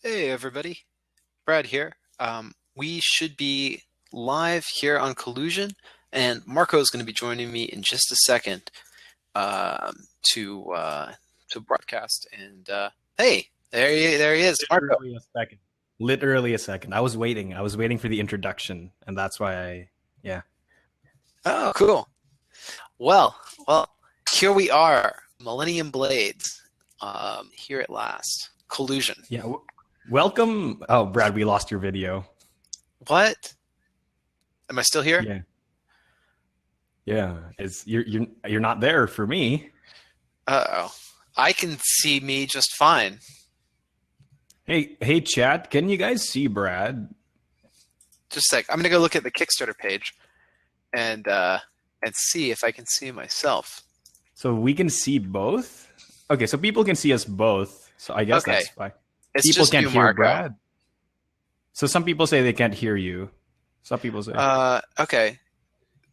Hey everybody, Brad here. We should be live here on Collusion, and Marco is going to be joining me in just a second um, to to broadcast. And hey, there he is, Marco. Literally a second. Literally a second. I was waiting. I was waiting for the introduction, and that's why yeah. Oh, cool. Well, here we are, Millennium Blades, here at last. Collusion. Yeah. Welcome. Oh, Brad, we lost your video. What? Am I still here? Yeah. Yeah. You're not there for me. Uh-oh. I can see me just fine. Hey, chat. Can you guys see Brad? Just a sec. I'm gonna go look at the Kickstarter page and see if I can see myself. So we can see both. Okay, so people can see us both. So I guess Okay. that's fine. It's People just can't you, hear Marco. Brad. So some people say they can't hear you. Some people say Okay.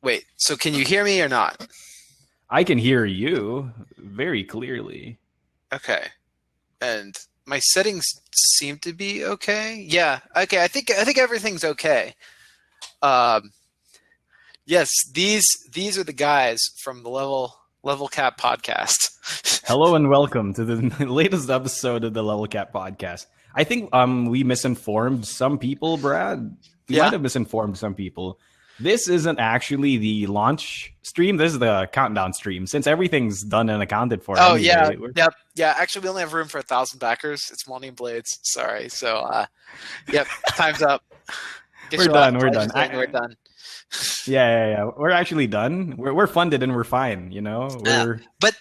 Wait, so can you hear me or not? I can hear you very clearly. Okay. And my settings seem to be okay. Yeah. Okay. I think everything's okay. Yes, these are the guys from the Level Cap podcast. Hello and welcome to the latest episode of the Level Cap podcast. I think we misinformed some people, Brad. We Yeah. might have misinformed some people. This isn't actually the launch stream. This is the countdown stream. Since everything's done and accounted for. Oh anyway, yeah. Yep. Yeah. Actually, we only have room for 1,000 backers. It's Millennium Blades. Sorry. So yep. Time's up. Get We're your done. last We're pledges done. in, we're done. Yeah. We're actually done. We're funded and we're fine. You know. Yeah. But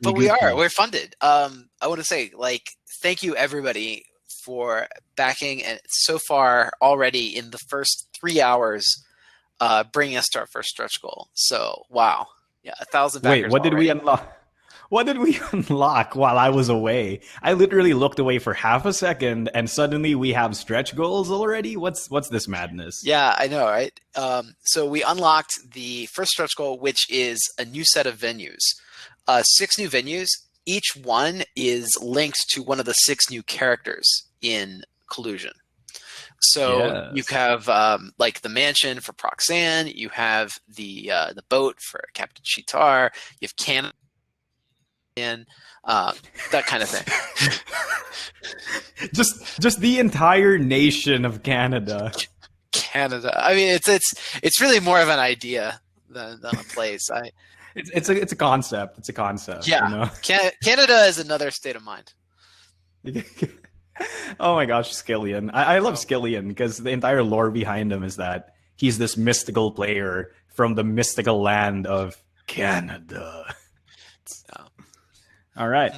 we we good are. to- We're funded. I want to say thank you everybody for backing, and so far already in the first 3 hours, bringing us to our first stretch goal. So wow, yeah, 1,000 backers. Wait, what did we already. unlock? What did we unlock while I was away? I literally looked away for half a second, and suddenly we have stretch goals already. What's this madness? Yeah, I know, right? So we unlocked the first stretch goal, which is a new set of venues. 6 new venues. Each one is linked to one of the 6 new characters in Collusion. So Yes. you have the mansion for Proxanne. You have the boat for Captain Cheetar. You have Canada, that kind of thing. just the entire nation of Canada. Canada. I mean, it's really more of an idea than a place. It's a concept. It's a concept. Yeah. You know? Canada is another state of mind. Oh my gosh, Skillian. I love Skillian because the entire lore behind him is that he's this mystical player from the mystical land of Canada. Oh. All right.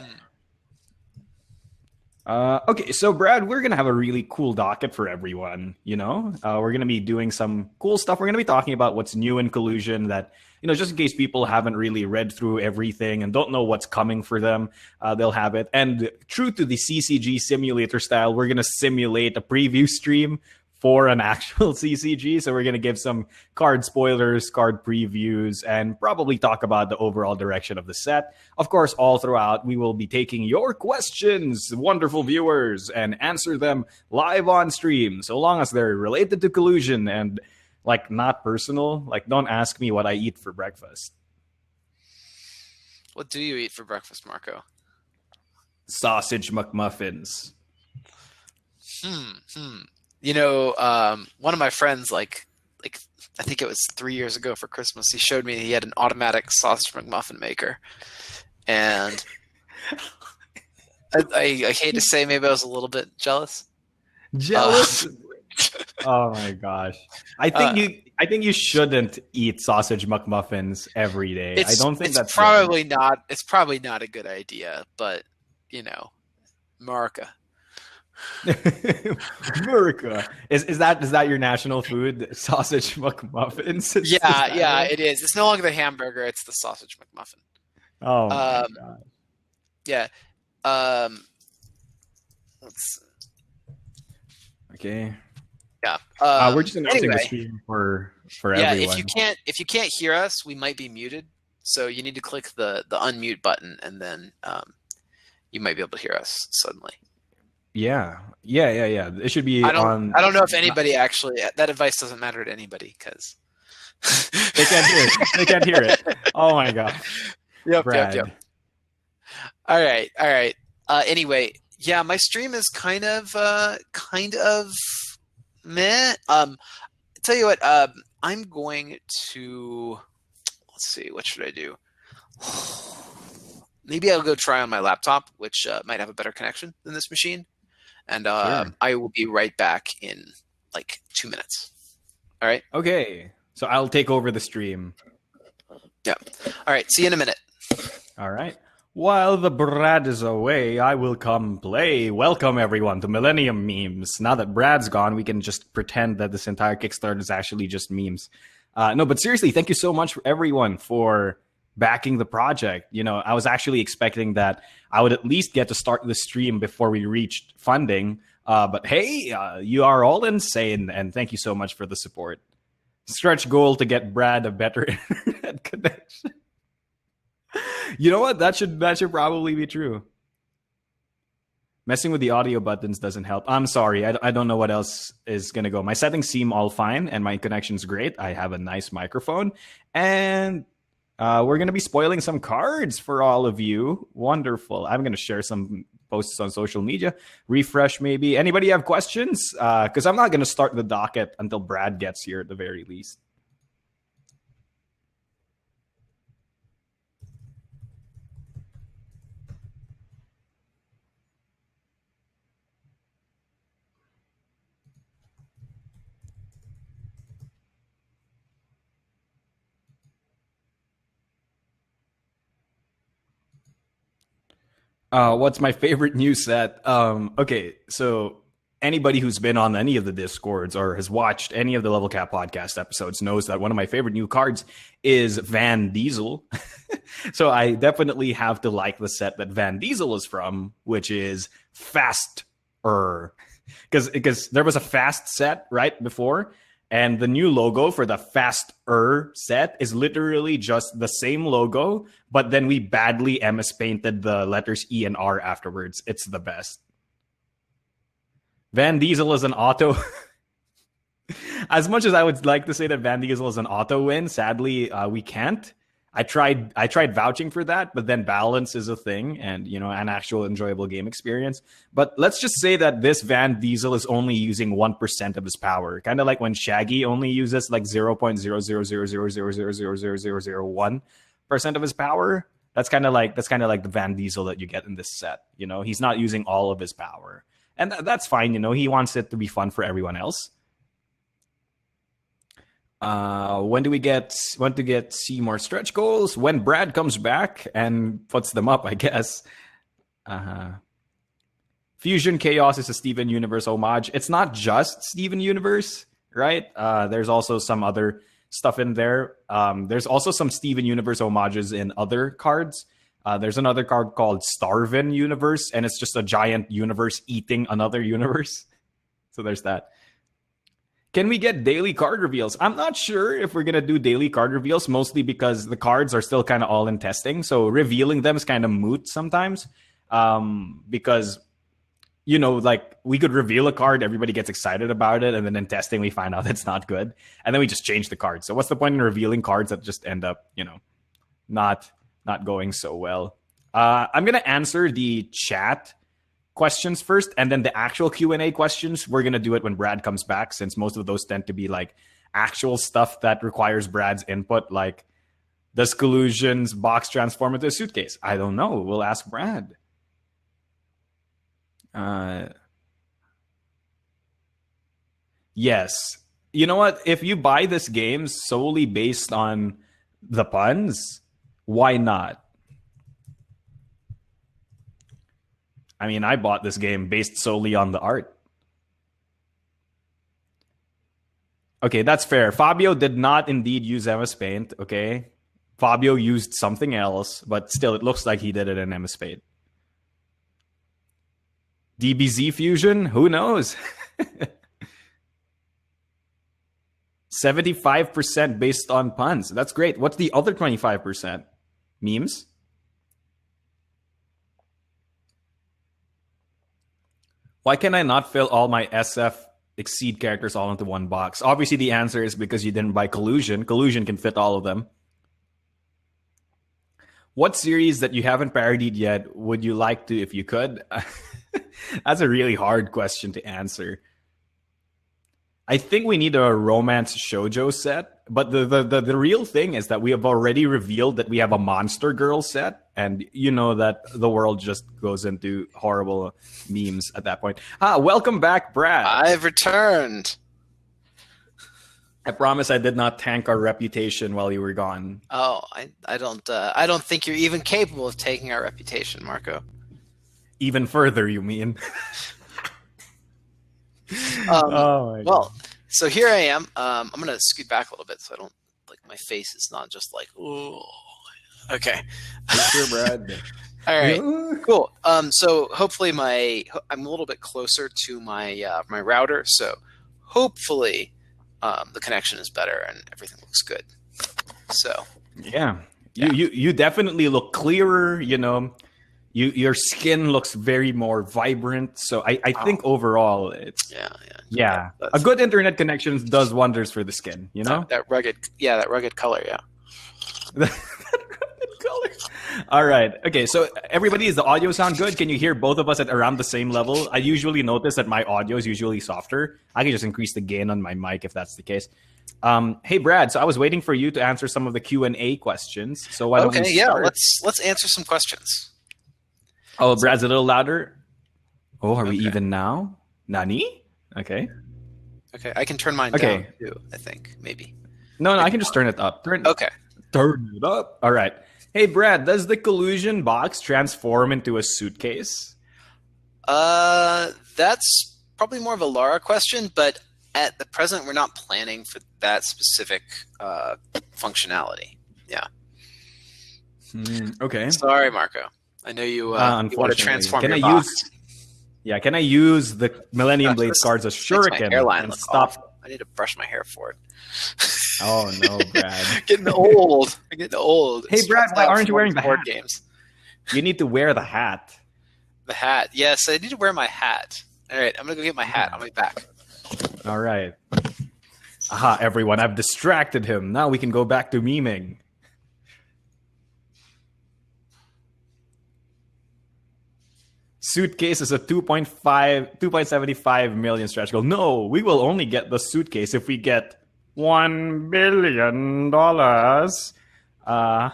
Okay, so Brad, we're gonna have a really cool docket for everyone. You know, we're gonna be doing some cool stuff. We're gonna be talking about what's new in Collusion that, you know, just in case people haven't really read through everything and don't know what's coming for them, they'll have it. And true to the CCG simulator style, we're gonna simulate a preview stream for an actual CCG. So we're going to give some card spoilers, card previews, and probably talk about the overall direction of the set. Of course, all throughout, we will be taking your questions, wonderful viewers, and answer them live on stream, so long as they're related to Collusion and not personal. Don't ask me what I eat for breakfast. What do you eat for breakfast, Marco? Sausage McMuffins. You know, one of my friends, I think it was 3 years ago for Christmas, he showed me he had an automatic sausage McMuffin maker, and I hate to say, maybe I was a little bit jealous. Jealous? Oh my gosh! I think you shouldn't eat sausage McMuffins every day. I don't think that's probably not. It's probably not a good idea, but you know, America. America. Is that your national food? Sausage McMuffins? Yeah, it is. It's no longer the hamburger; it's the sausage McMuffin. Oh my god. Yeah. Let's. Okay. Yeah. We're just announcing anyway, the stream for yeah, everyone. if you can't hear us, we might be muted. So you need to click the unmute button, and then you might be able to hear us suddenly. Yeah. Yeah. It should be I don't on. I don't know if anybody actually that advice doesn't matter to anybody because They can't hear it. They can't hear it. Oh my god, Yep. Brad. All right. Anyway, yeah, my stream is kind of meh. Tell you what, I'm going to let's see, what should I do? Maybe I'll go try on my laptop, which might have a better connection than this machine, and Sure. I will be right back in like 2 minutes. All right. Okay. So I'll take over the stream. Yeah. All right. See you in a minute. All right. While the Brad is away, I will come play. Welcome everyone to Millennium Memes. Now that Brad's gone, we can just pretend that this entire Kickstarter is actually just memes. No, but seriously, thank you so much for everyone for backing the project. You know, I was actually expecting that I would at least get to start the stream before we reached funding. But hey, you are all insane, and thank you so much for the support. Stretch goal to get Brad a better internet connection. You know what? That should probably be true. Messing with the audio buttons doesn't help. I'm sorry. I don't know what else is going to go. My settings seem all fine, and my connection's great. I have a nice microphone. And we're going to be spoiling some cards for all of you. Wonderful. I'm going to share some posts on social media. Refresh maybe. Anybody have questions? Because I'm not going to start the docket until Brad gets here at the very least. What's my favorite new set? Okay, so anybody who's been on any of the Discords or has watched any of the Level Cap podcast episodes knows that one of my favorite new cards is Van Diesel. So I definitely have to like the set that Van Diesel is from, which is Faster. Because there was a Fast set right before, and the new logo for the Faster set is literally just the same logo, but then we badly MS painted the letters E and R afterwards. It's the best. Van Diesel is an auto. As much as I would like to say that Van Diesel is an auto win, sadly, we can't. I tried vouching for that, but then balance is a thing and, you know, an actual enjoyable game experience. But let's just say that this Van Diesel is only using 1% of his power. Kind of like when Shaggy only uses like 0.00000000001% of his power. That's kind of like the Van Diesel that you get in this set. You know, he's not using all of his power. And that's fine, you know, he wants it to be fun for everyone else. When to get Seymour stretch goals? When Brad comes back and puts them up, I guess. Fusion Chaos is a Steven Universe homage. It's not just Steven Universe, right? There's also some other stuff in there. There's also some Steven Universe homages in other cards. There's another card called Starvin Universe, and it's just a giant universe eating another universe. So there's that. Can we get daily card reveals? I'm not sure if we're going to do daily card reveals, mostly because the cards are still kind of all in testing. So revealing them is kind of moot sometimes. Because, you know, like we could reveal a card, everybody gets excited about it, and then in testing we find out it's not good. And then we just change the card. So what's the point in revealing cards that just end up, you know, not going so well? I'm going to answer the chat questions first, and then the actual Q&A questions, we're going to do it when Brad comes back, since most of those tend to be like actual stuff that requires Brad's input, like does Collusion's box transform into a suitcase? I don't know. We'll ask Brad. Yes. You know what? If you buy this game solely based on the puns, why not? I mean, I bought this game based solely on the art. Okay, that's fair. Fabio did not indeed use MS Paint, okay? Fabio used something else, but still, it looks like he did it in MS Paint. DBZ Fusion? Who knows? 75% based on puns. That's great. What's the other 25%? Memes? Why can I not fill all my SF Exceed characters all into one box? Obviously, the answer is because you didn't buy Collusion. Collusion can fit all of them. What series that you haven't parodied yet would you like to if you could? That's a really hard question to answer. I think we need a romance shoujo set, but the real thing is that we have already revealed that we have a monster girl set, and you know that the world just goes into horrible memes at that point. Welcome back, Brad. I've returned. I promise I did not tank our reputation while you were gone. Oh, I don't think you're even capable of taking our reputation, Marco. Even further, you mean? Well, so here I am. I'm gonna scoot back a little bit so I don't my face is not just like, ooh. Okay. Sure, Brad. All right. Cool. So hopefully I'm a little bit closer to my my router, so hopefully the connection is better and everything looks good. So yeah. You definitely look clearer. You know, your skin looks very more vibrant. So I think overall it's yeah. A good internet connection does wonders for the skin. You know, that rugged color. Yeah. That rugged color. All right. Okay. So everybody, is the audio sound good? Can you hear both of us at around the same level? I usually notice that my audio is usually softer. I can just increase the gain on my mic if that's the case. Hey Brad, so I was waiting for you to answer some of the Q&A questions. So why don't we start? Let's answer some questions. Oh, Brad's a little louder. Oh, are we even now? Nani? Okay. Okay, I can turn mine down too, I think, maybe. No, I can just turn it up. Turn it up. All right. Hey, Brad, does the Collusion box transform into a suitcase? That's probably more of a Lara question, but at the present, we're not planning for that specific functionality. Yeah. Okay. Sorry, Marco. I know you want to transform your box. Can I use the Millennium Blades cards as shuriken and stop? Awful. I need to brush my hair for it. Oh no, Brad! Getting old. I'm getting old. Hey, Brad, why aren't you wearing the hat? Games. You need to wear the hat. The hat. Yes, I need to wear my hat. All right, I'm gonna go get my hat. I'll be back. All right. Aha, everyone! I've distracted him. Now we can go back to memeing. Suitcase is a 2.75 million stretch goal. No, we will only get the suitcase if we get $1 billion. How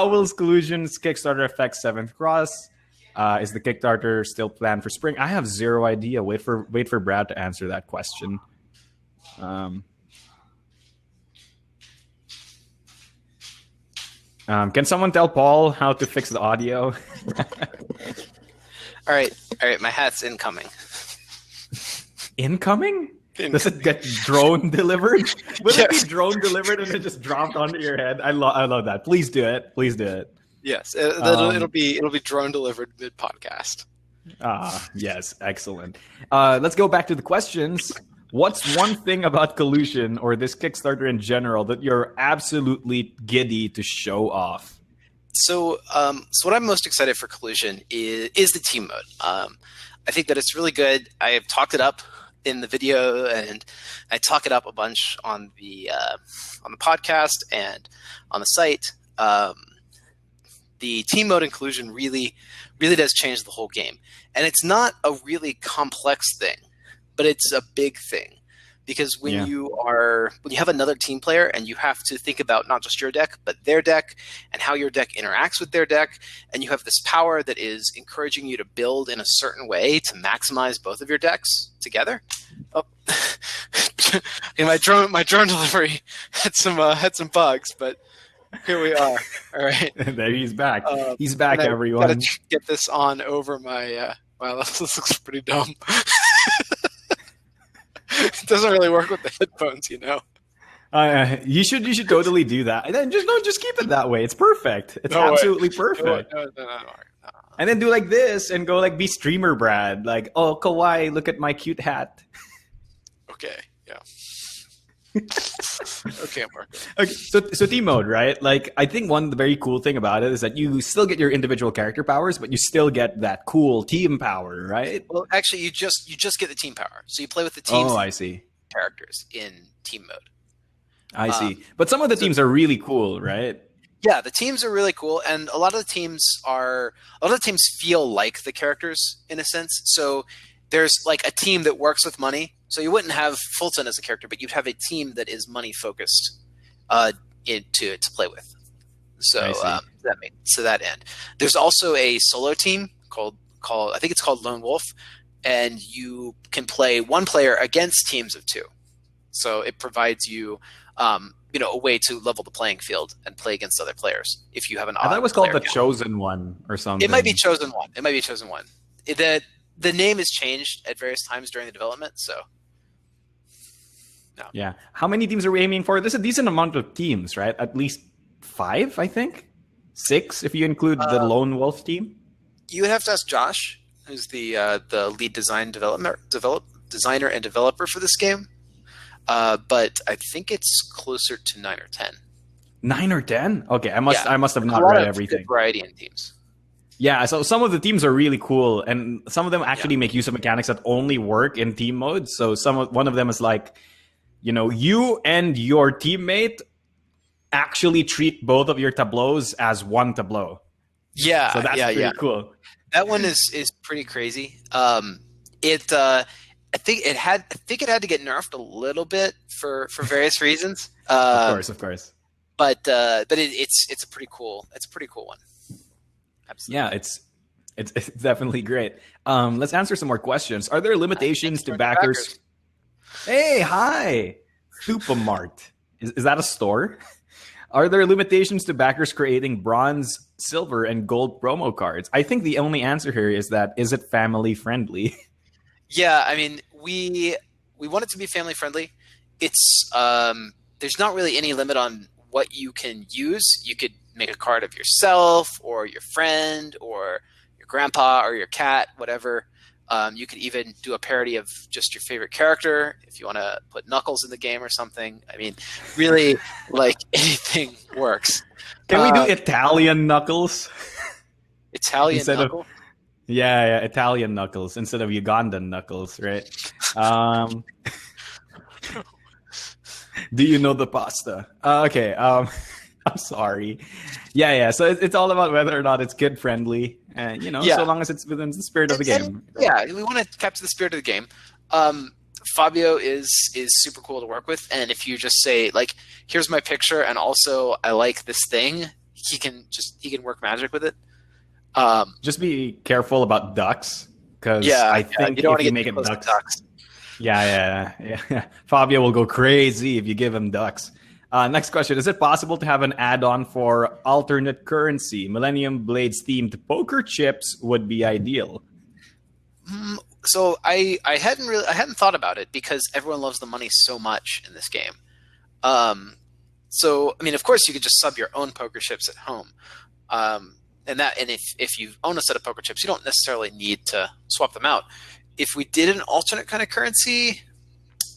will Collusion's Kickstarter affect 7th Cross? Is the Kickstarter still planned for spring? I have zero idea. Wait for Brad to answer that question. Can someone tell Paul how to fix the audio? All right. My hat's incoming. Incoming? Does it get drone delivered? Will it be drone delivered and it just dropped onto your head? I love that. Please do it. Yes, it'll be drone delivered mid podcast. Yes, excellent. Let's go back to the questions. What's one thing about Collusion or this Kickstarter in general that you're absolutely giddy to show off? So what I'm most excited for Collusion is the team mode. I think that it's really good. I have talked it up in the video, and I talk it up a bunch on the podcast and on the site. The team mode in Collusion really does change the whole game, and it's not a really complex thing, but it's a big thing. Because when you have another team player and you have to think about not just your deck, but their deck and how your deck interacts with their deck, and you have this power that is encouraging you to build in a certain way to maximize both of your decks together. Oh, my drone delivery had some bugs, but here we are. All right, there he's back. He's back, everyone. Gotta get this on over my. Wow, this looks pretty dumb. It doesn't really work with the headphones, you know. You should totally do that. And then just keep it that way. It's perfect. It's absolutely perfect. No. And then do like this and go like be streamer Brad. Like, oh kawaii, look at my cute hat. Okay, yeah. Okay, Marco. Okay, so team mode, right? Like, I think one the very cool thing about it is that you still get your individual character powers, but you still get that cool team power, right? Well, actually, you just get the team power. So you play with the teams Oh, and I see. characters in team mode. I Um, see. But some of the so teams are really cool, right? yeah, the teams are really cool, and a lot of the teams feel like the characters in a sense. So there's like a team that works with money. So you wouldn't have Fulton as a character, but you'd have a team that is money focused to play with. I So see. to that end, there's also a solo team called I think it's called Lone Wolf, and you can play one player against teams of two. So it provides you, a way to level the playing field and play against other players if you have an I thought it odd was called player the count. Chosen One or It might be something. chosen one. It might be chosen one. The name is changed at various times during the development. So no, Yeah. How many teams are we aiming for? There's a decent amount of teams, right? At least 5, I think. 6 if you include the uh, Lone Wolf team. you would have to ask Josh, who's the lead designer and developer for this game. But I think it's closer to 9 or 10. 9 or 10? Okay, Yeah, I must have a not lot read of good everything. variety in teams. Yeah, so some of the teams are really cool, and some of them Yeah. actually make use of mechanics that only work in team mode. So one of them is like, you and your teammate actually treat both of your tableaus as one tableau. So Yeah, that's yeah, pretty yeah. cool. That one is pretty crazy. I think it had to get nerfed a little bit for various reasons. Of course. But it's a pretty cool one. Absolutely. Yeah, it's definitely great. Let's answer some more questions. Are there limitations Thanks to for the backers? Hey, hi, Supermart. Is that a store? Are there limitations to backers creating bronze, silver, and gold promo cards? I think the only answer here is it family friendly? Yeah, I mean, we want it to be family friendly. It's there's not really any limit on what you can use. You could make a card of yourself or your friend or your grandpa or your cat, whatever. You could even do a parody of just your favorite character if you want to put Knuckles in the game or something. I mean, really, like anything works. Can we do Italian Knuckles Italian instead of Knuckle? yeah, Italian Knuckles instead of Ugandan Knuckles, right? Um, do you know the pasta? Okay. I'm sorry. Yeah. So it's all about whether or not it's kid friendly, and Yeah. so long as it's within the spirit of the game. Yeah, we want to capture the spirit of the game. Fabio is super cool to work with, and if you just say like, "Here's my picture," and also I like this thing, he can work magic with it. Just be careful about ducks, because Yeah, I yeah, think you don't want if to you get make too it close to ducks, ducks. yeah. Fabio will go crazy if you give him ducks. Next question: is it possible to have an add-on for alternate currency? Millennium Blades themed poker chips would be ideal. So I hadn't thought about it because everyone loves the money so much in this game. So I mean, of course, you could just sub your own poker chips at home. And if you own a set of poker chips, you don't necessarily need to swap them out. If we did an alternate kind of currency,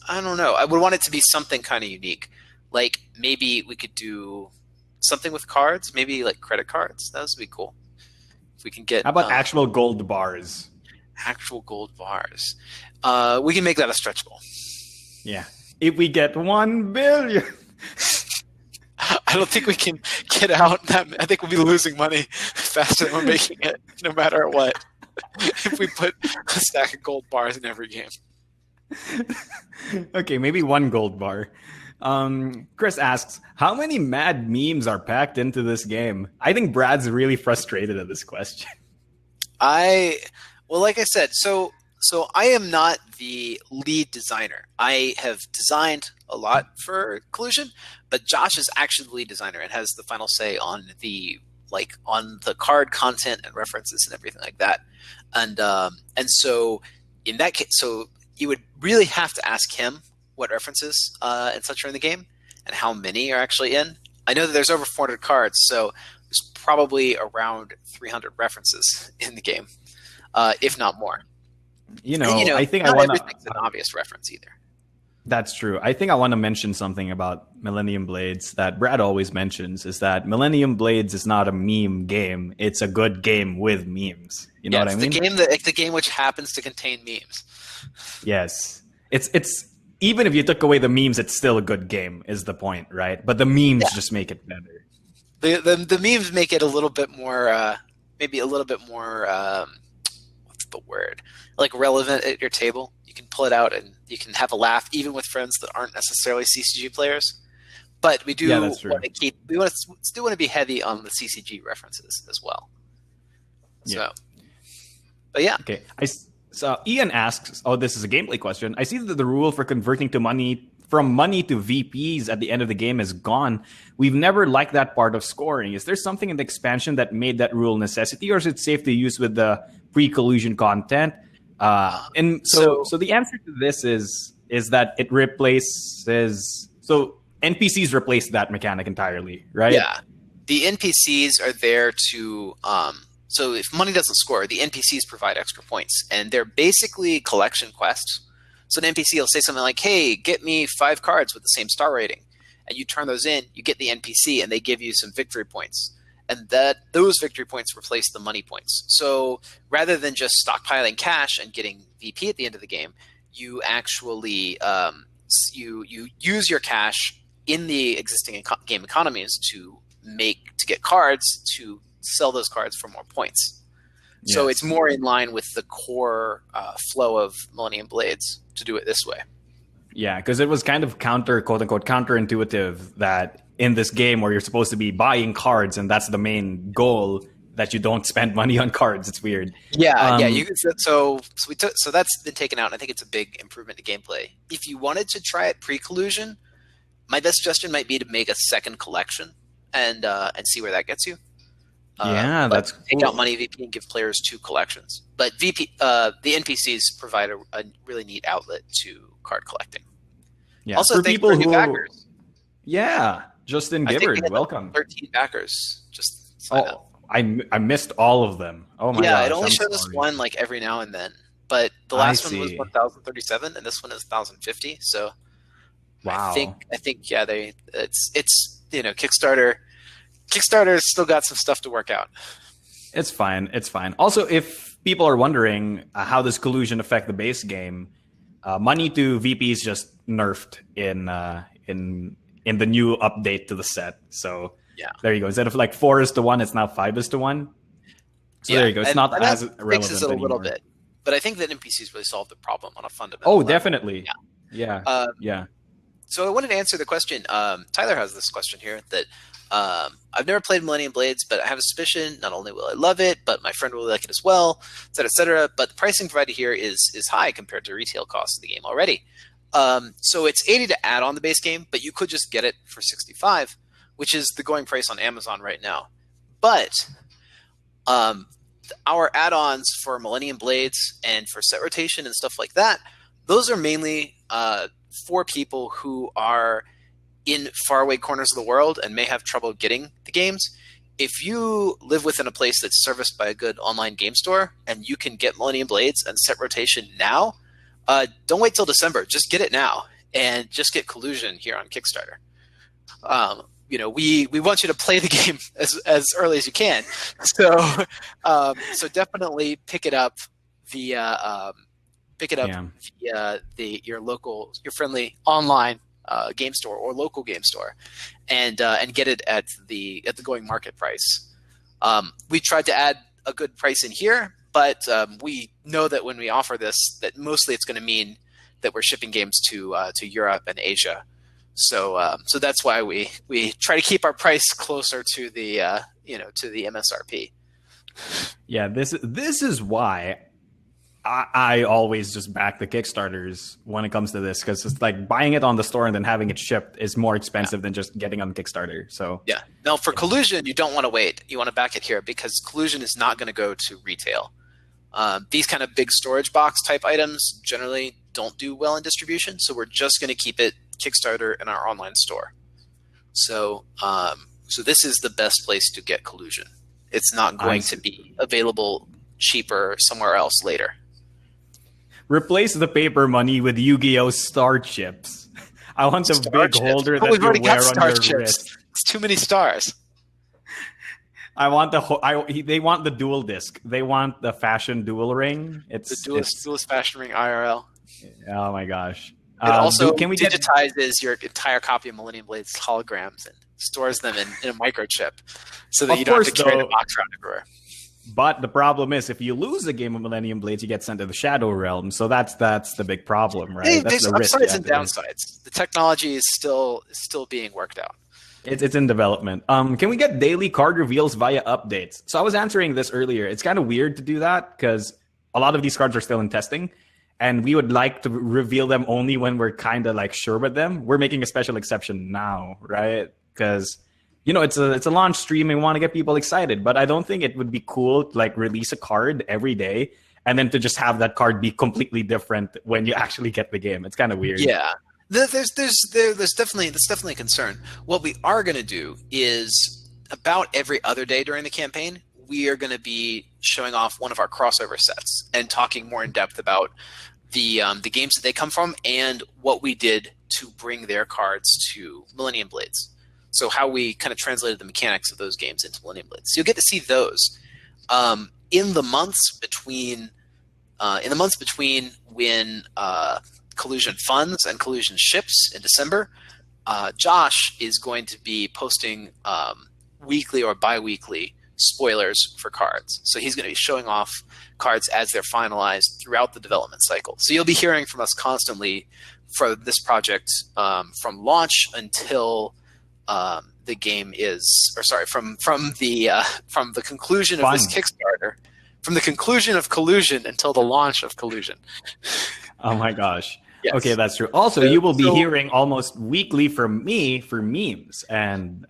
I don't know. I would want it to be something kind of unique. Like maybe we could do something with cards, maybe like credit cards. That would be cool. If we can get How about actual gold bars? actual gold bars, we can make that a stretch goal. Yeah. If we get 1 billion. I don't think we can get out that. I think we'll be losing money faster than we're making it, no matter what. If we put a stack of gold bars in every game. Okay, maybe 1 gold bar. Chris asks, how many mad memes are packed into this game? I think Brad's really frustrated at this question. Well, like I said, so I am not the lead designer. I have designed a lot for Collusion, but Josh is actually the lead designer and has the final say on the card content and references and everything like that. And so in that case, so you would really have to ask him what references and such are in the game and how many are actually in. I know that there's over 400 cards, so there's probably around 300 references in the game, if not more. And, I think I not want everything's an obvious reference either. That's true. I think I want to mention something about Millennium Blades that Brad always mentions is that Millennium Blades is not a meme game. It's a good game with memes. You know Yeah, what I it's the mean? game that it's the game which happens to contain memes. Yes. It's even if you took away the memes, it's still a good game, is the point, right? But the memes Yeah, just make it better. the memes make it a little bit more, maybe a little bit more. What's the word? Like relevant at your table. You can pull it out and you can have a laugh, even with friends that aren't necessarily CCG players. But we Yeah, do that's true. want to keep. We want to still want to be heavy on the CCG references as well. Yeah. So, but yeah, Okay. So Ian asks, oh, this is a gameplay question. I see that the rule for converting to money from money to VPs at the end of the game is gone. We've never liked that part of scoring. Is there something in the expansion that made that rule necessity, or is it safe to use with the pre-collusion content? And so, so so the answer to this is that it replaces. So NPCs replace that mechanic entirely, right? yeah, the NPCs are there to. So if money doesn't score, the NPCs provide extra points, and they're basically collection quests. So an NPC will say something like, "Hey, get me 5 cards with the same star rating," and you turn those in. You get the NPC, and they give you some victory points, and those victory points replace the money points. So rather than just stockpiling cash and getting VP at the end of the game, you actually you use your cash in the existing game economies to get cards to sell those cards for more points. So Yes. it's more in line with the core flow of Millennium Blades to do it this way. Yeah, because it was kind of quote unquote, counterintuitive that in this game where you're supposed to be buying cards and that's the main goal, that you don't spend money on cards. It's weird. Yeah. You can, so that's been taken out, and I think it's a big improvement to gameplay. If you wanted to try it pre-collusion, my best suggestion might be to make a second collection and see where that gets you. Yeah, But that's take out cool. money VP and give players 2 collections. But the NPCs provide a really neat outlet to card collecting. Yeah, Also, for thank you people for new who, backers. yeah, Justin I think we Gibbard, had like welcome. 13 backers just sign up. Oh, I missed all of them. Oh my Yeah, it gosh, only I'm shows us sorry. one like every now and then. But the I last one was see. 1,037, and this one is 1,050. So Wow. I think yeah, it's Kickstarter's still got some stuff to work out. It's fine. It's fine. Also, if people are wondering how does collusion affect the base game, money to VP is just nerfed in the new update to the set. So Yeah. there you go. Instead of like 4:1, it's now 5:1. So Yeah, there you go. It's not and as that fixes relevant it a little anymore. bit. But I think that NPCs really solved the problem on a fundamental Oh, level. definitely. Yeah. Uh, Yeah. So I wanted to answer the question. Tyler has this question here that I've never played Millennium Blades, but I have a suspicion not only will I love it, but my friend will like it as well, et cetera, et cetera. But the pricing provided here is high compared to retail costs of the game already. So it's 80 to add on the base game, but you could just get it for 65, which is the going price on Amazon right now. But our add-ons for Millennium Blades and for set rotation and stuff like that, those are mainly for people who are in faraway corners of the world and may have trouble getting the games. If you live within a place that's serviced by a good online game store and you can get Millennium Blades and set rotation now, don't wait till December. Just get it now and just get Collusion here on Kickstarter. We want you to play the game as early as you can. So so definitely pick it up via your friendly online game store or local game store, and get it at the going market price. We tried to add a good price in here, but we know that when we offer this, that mostly it's going to mean that we're shipping games to Europe and Asia. So that's why we try to keep our price closer to the to the MSRP. Yeah. This is why I always just back the Kickstarters when it comes to this, because it's like buying it on the store and then having it shipped is more expensive than just getting on Kickstarter. So yeah. Now for Collusion, you don't want to wait. You want to back it here because Collusion is not going to go to retail. These kind of big storage box type items generally don't do well in distribution, so we're just going to keep it Kickstarter in our online store. So so this is the best place to get Collusion. It's not going to be available cheaper somewhere else later. Replace the paper money with Yu-Gi-Oh star chips. I want the Star big chips. holder But that we've you already wear got on star your chips. wrist. It's too many stars. I want they want the dual disc. They want the fashion dual ring. The It's duelist fashion ring IRL. oh my gosh. It also Can we get digitizes your entire copy of Millennium Blades holograms and stores them in a microchip, so that Of you don't have course, to carry the though. box around everywhere. But the problem is, if you lose a game of Millennium Blades, you get sent to the Shadow Realm. So that's the big problem, right? That's There's the risk. upsides and downsides. The technology is still being worked out. It's in development. Can we get daily card reveals via updates? So I was answering this earlier. It's kind of weird to do that because a lot of these cards are still in testing, and we would like to reveal them only when we're kind of like sure with them. We're making a special exception now, right? Because it's a launch stream and we want to get people excited. But I don't think it would be cool to like release a card every day and then to just have that card be completely different when you actually get the game. It's kind of weird. Yeah. There's definitely a concern. What we are going to do is about every other day during the campaign, we are going to be showing off one of our crossover sets and talking more in depth about the games that they come from and what we did to bring their cards to Millennium Blades. So how we kind of translated the mechanics of those games into Millennium Blades. So you'll get to see those in the months between when Collusion funds and Collusion ships in December. Josh is going to be posting weekly or bi-weekly spoilers for cards. So he's going to be showing off cards as they're finalized throughout the development cycle. So you'll be hearing from us constantly for this project from launch until the game is, or sorry, from the conclusion of this Kickstarter, from the conclusion of Collusion until the launch of Collusion. Oh my gosh. Yes. Okay, that's true. Also, you will be hearing almost weekly from me for memes and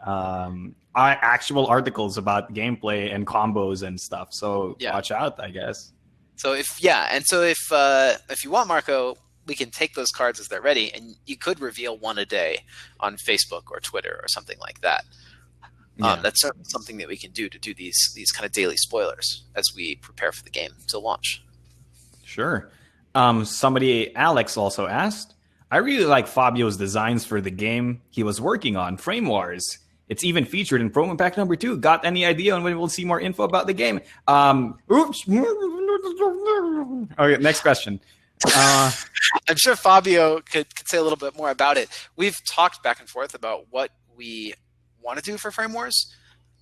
actual articles about gameplay and combos and stuff. So watch out, I guess. So if you want, Marco, we can take those cards as they're ready, and you could reveal one a day on Facebook or Twitter or something like that. That's certainly something that we can do to do these kind of daily spoilers as we prepare for the game to launch. Sure. Somebody, Alex, also asked, I really like Fabio's designs for the game he was working on, Frame Wars. It's even featured in promo pack number 2. Got any idea on when we'll see more info about the game? Oops. Okay, next question. I'm sure Fabio could say a little bit more about it. We've talked back and forth about what we want to do for Frame Wars,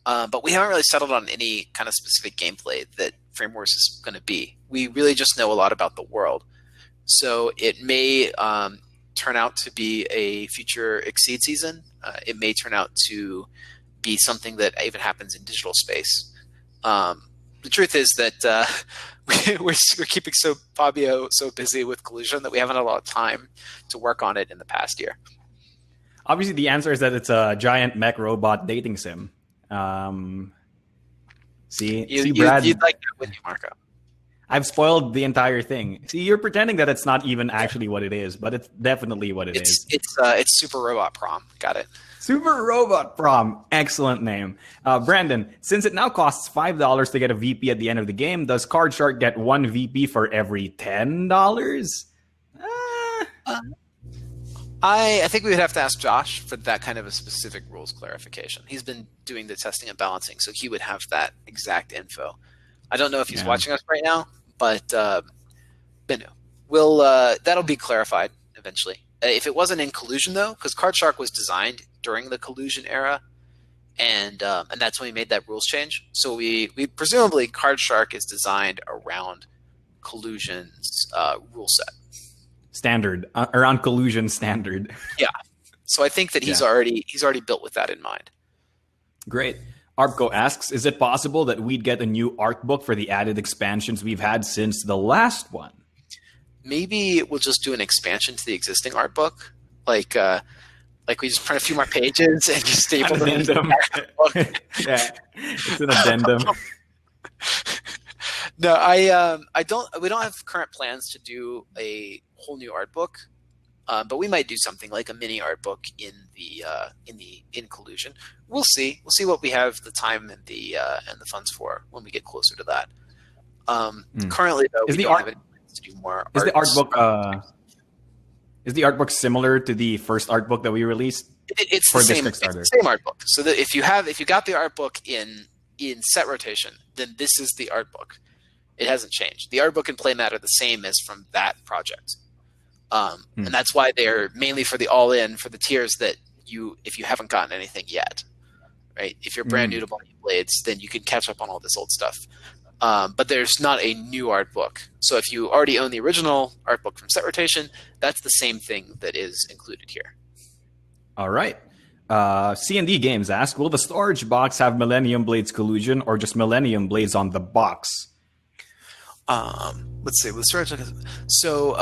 but we haven't really settled on any kind of specific gameplay that Frame Wars is going to be. We really just know a lot about the world. So it may turn out to be a future Exceed season. It may turn out to be something that even happens in digital space. The truth is that we're keeping Fabio so busy with Collusion that we haven't had a lot of time to work on it in the past year. Obviously, the answer is that it's a giant mech robot dating sim. See, Brad, you'd like that with you, Marco. I've spoiled the entire thing. See, you're pretending that it's not even actually what it is, but it's definitely what it is. It's Super Robot Prom. Got it. Super Robot Prom. Excellent name. Brandon, since it now costs $5 to get a VP at the end of the game, does Card Shark get one VP for every $10? I think we would have to ask Josh for that kind of a specific rules clarification. He's been doing the testing and balancing, so he would have that exact info. I don't know if he's watching us right now, but we'll that'll be clarified eventually. If it wasn't in Collusion, though, because Card Shark was designed during the Collusion era, and that's when we made that rules change. So we presumably Card Shark is designed around Collusion's rule set. Standard, around Collusion standard. Yeah. So I think that he's already built with that in mind. Great. Arpco asks, is it possible that we'd get a new art book for the added expansions we've had since the last one? Maybe we'll just do an expansion to the existing art book. Like we just print a few more pages and just staple them into the book. Yeah, it's an addendum. No, I don't. We don't have current plans to do a whole new art book, but we might do something like a mini art book in Collusion. We'll see. We'll see what we have the time and the funds for when we get closer to that. Currently, though, we don't have any plans to do more. Is the art book similar to the first art book that we released? It's for the this same. Kickstarter? It's the same art book. So that if you got the art book in set rotation, then this is the art book. It hasn't changed. The art book and playmat are the same as from that project, and that's why they're mainly for the all-in for the tiers that if you haven't gotten anything yet, right? If you're brand new to Millennium Blades, then you can catch up on all this old stuff. But there's not a new art book. So if you already own the original art book from set rotation, that's the same thing that is included here. All right. C&D Games asked, will the storage box have Millennium Blades Collusion or just Millennium Blades on the box? Let's see. So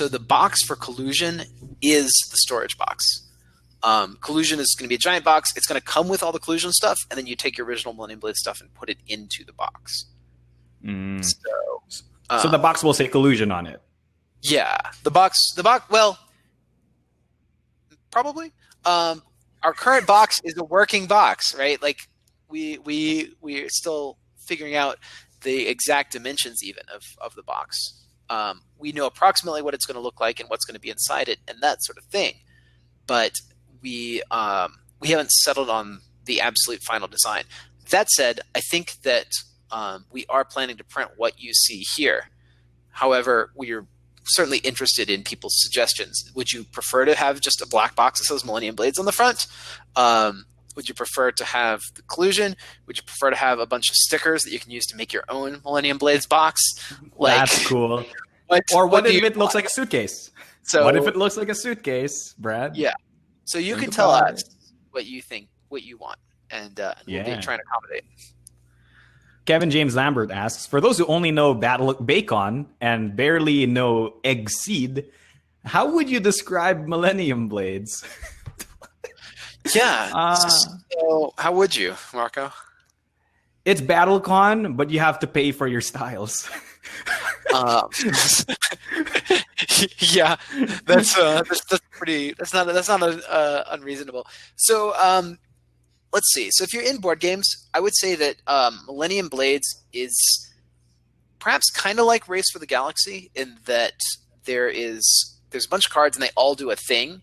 the box for Collusion is the storage box. Collusion is going to be a giant box. It's going to come with all the Collusion stuff, and then you take your original Millennium Blade stuff and put it into the box. So the box will say Collusion on it. Yeah, the box. Well, probably. Our current box is a working box, right? Like we're still figuring out the exact dimensions even of the box. We know approximately what it's going to look like and what's going to be inside it and that sort of thing, but we haven't settled on the absolute final design. That said, I think that we are planning to print what you see here. However, we are certainly interested in people's suggestions. Would you prefer to have just a black box that says Millennium Blades on the front? Would you prefer to have the Collusion? Would you prefer to have a bunch of stickers that you can use to make your own Millennium Blades box? That's cool. What if it looks like a suitcase? So what if it looks like a suitcase, Brad? Yeah. So you can tell us what you think, what you want, and we'll be trying to accommodate. Kevin James Lambert asks, for those who only know Battle Bacon and barely know Egg Seed, how would you describe Millennium Blades? Yeah. So how would you, Marco? It's BattleCon, but you have to pay for your styles. Yeah, that's pretty. That's not unreasonable. So let's see. So if you're in board games, I would say that Millennium Blades is perhaps kind of like Race for the Galaxy in that there's a bunch of cards and they all do a thing,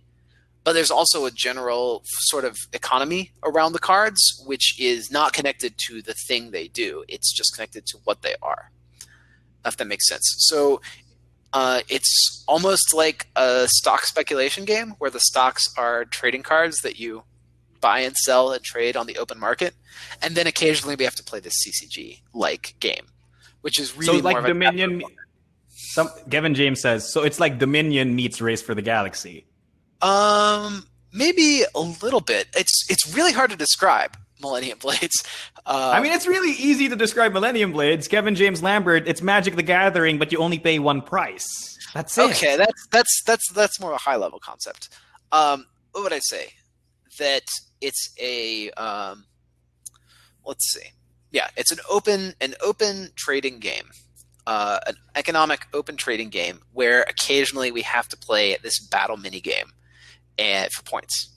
but there's also a general sort of economy around the cards, which is not connected to the thing they do. It's just connected to what they are, if that makes sense. So it's almost like a stock speculation game where the stocks are trading cards that you buy and sell and trade on the open market. And then occasionally we have to play this CCG-like game, which is really like more Dominion. Kevin James says, so it's like Dominion meets Race for the Galaxy. Maybe a little bit. It's really hard to describe Millennium Blades. I mean, it's really easy to describe Millennium Blades. Kevin James Lambert, it's Magic the Gathering, but you only pay one price. That's it. Okay, that's more of a high level concept. What would I say? That it's a let's see. Yeah, it's an open trading game. An economic open trading game where occasionally we have to play this battle mini game and for points.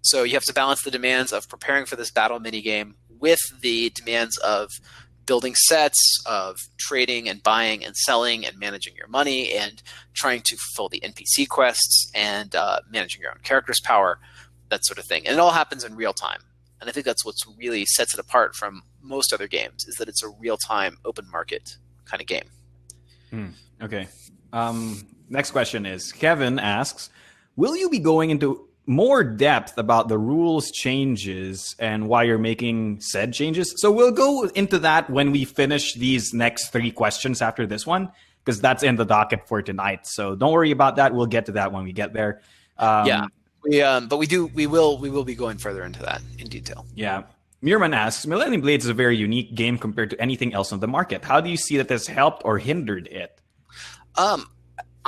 So you have to balance the demands of preparing for this battle mini game with the demands of building sets, of trading and buying and selling and managing your money and trying to fulfill the NPC quests and managing your own character's power, that sort of thing. And it all happens in real time. And I think that's what's really sets it apart from most other games, is that it's a real-time open market kind of game. Okay. Next question is, Kevin asks, will you be going into more depth about the rules changes and why you're making said changes? So we'll go into that when we finish these next 3 questions after this one, because that's in the docket for tonight. So don't worry about that. We'll get to that when we get there. But we will be going further into that in detail. Yeah. Muirman asks, Millennium Blades is a very unique game compared to anything else on the market. How do you see that this helped or hindered it?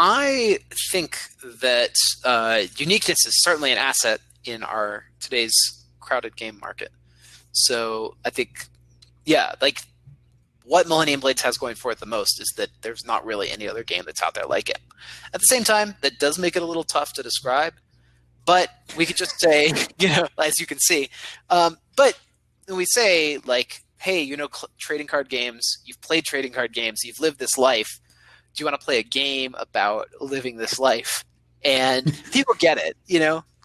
I think that uniqueness is certainly an asset in our today's crowded game market. So I think, like what Millennium Blades has going for it the most is that there's not really any other game that's out there like it. At the same time, that does make it a little tough to describe, but we could just say, as you can see, but when we say like hey, trading card games, you've played trading card games, you've lived this life. Do you want to play a game about living this life? And people get it,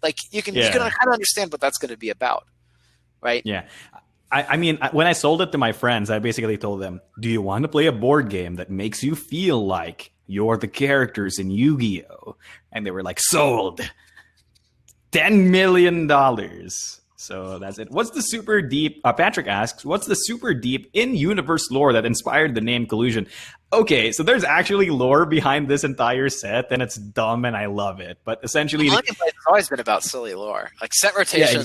like you can kind of understand what that's going to be about, right? Yeah. I mean, when I sold it to my friends, I basically told them, do you want to play a board game that makes you feel like you're the characters in Yu-Gi-Oh? And they were like, sold. $10 million. So that's it. What's the super deep, Patrick asks, what's the super deep in-universe lore that inspired the name Collusion? Okay, so there's actually lore behind this entire set, and it's dumb, and I love it. But essentially, Millennium Blades has always been about silly lore. Like set rotation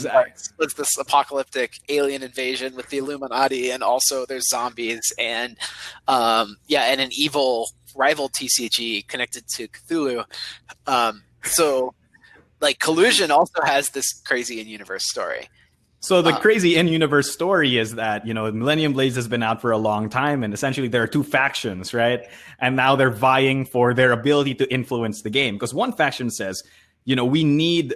was this apocalyptic alien invasion with the Illuminati, and also there's zombies, and and an evil rival TCG connected to Cthulhu. So like Collusion also has this crazy in-universe story. So the crazy in-universe story is that, Millennium Blades has been out for a long time, and essentially there are two factions, right? And now they're vying for their ability to influence the game. Because one faction says, we need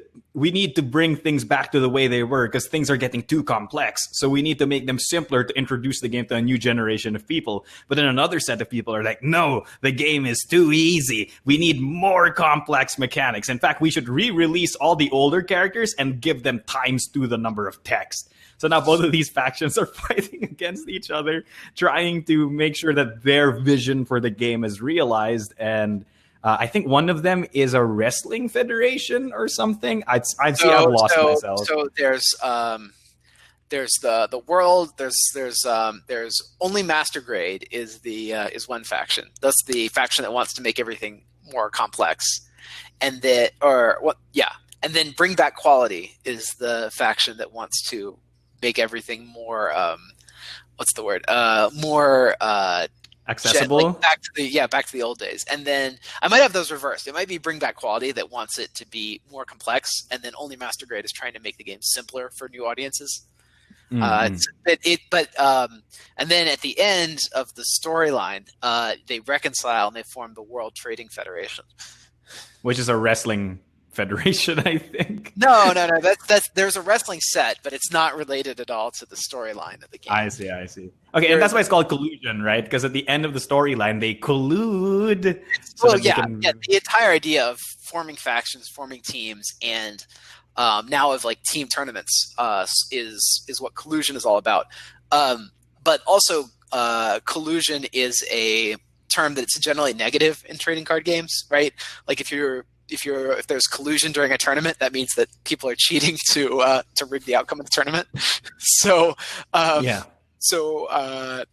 to bring things back to the way they were because things are getting too complex. So we need to make them simpler to introduce the game to a new generation of people. But then another set of people are like, no, the game is too easy. We need more complex mechanics. In fact, we should re-release all the older characters and give them ×2 the number of text. So now both of these factions are fighting against each other, trying to make sure that their vision for the game is realized. And I think one of them is a wrestling federation or something. I've lost myself. So there's the world. There's only Master Grade is one faction. That's the faction that wants to make everything more complex, and then Bring Back Quality is the faction that wants to make everything more more accessible, back to the old days. And then I might have those reversed. It might be Bring Back Quality that wants it to be more complex, and then only Master Grade is trying to make the game simpler for new audiences. And then at the end of the storyline, they reconcile and they form the World Trading Federation, which is a wrestling federation, I think. No. That's there's a wrestling set, but it's not related at all to the storyline of the game. I see. Okay, and that's why it's called Collusion, right? Because at the end of the storyline, they collude. The entire idea of forming factions, forming teams, and now of like team tournaments is what Collusion is all about. But also, collusion is a term that's generally negative in trading card games, right? Like if there's collusion during a tournament, that means that people are cheating to rig the outcome of the tournament. So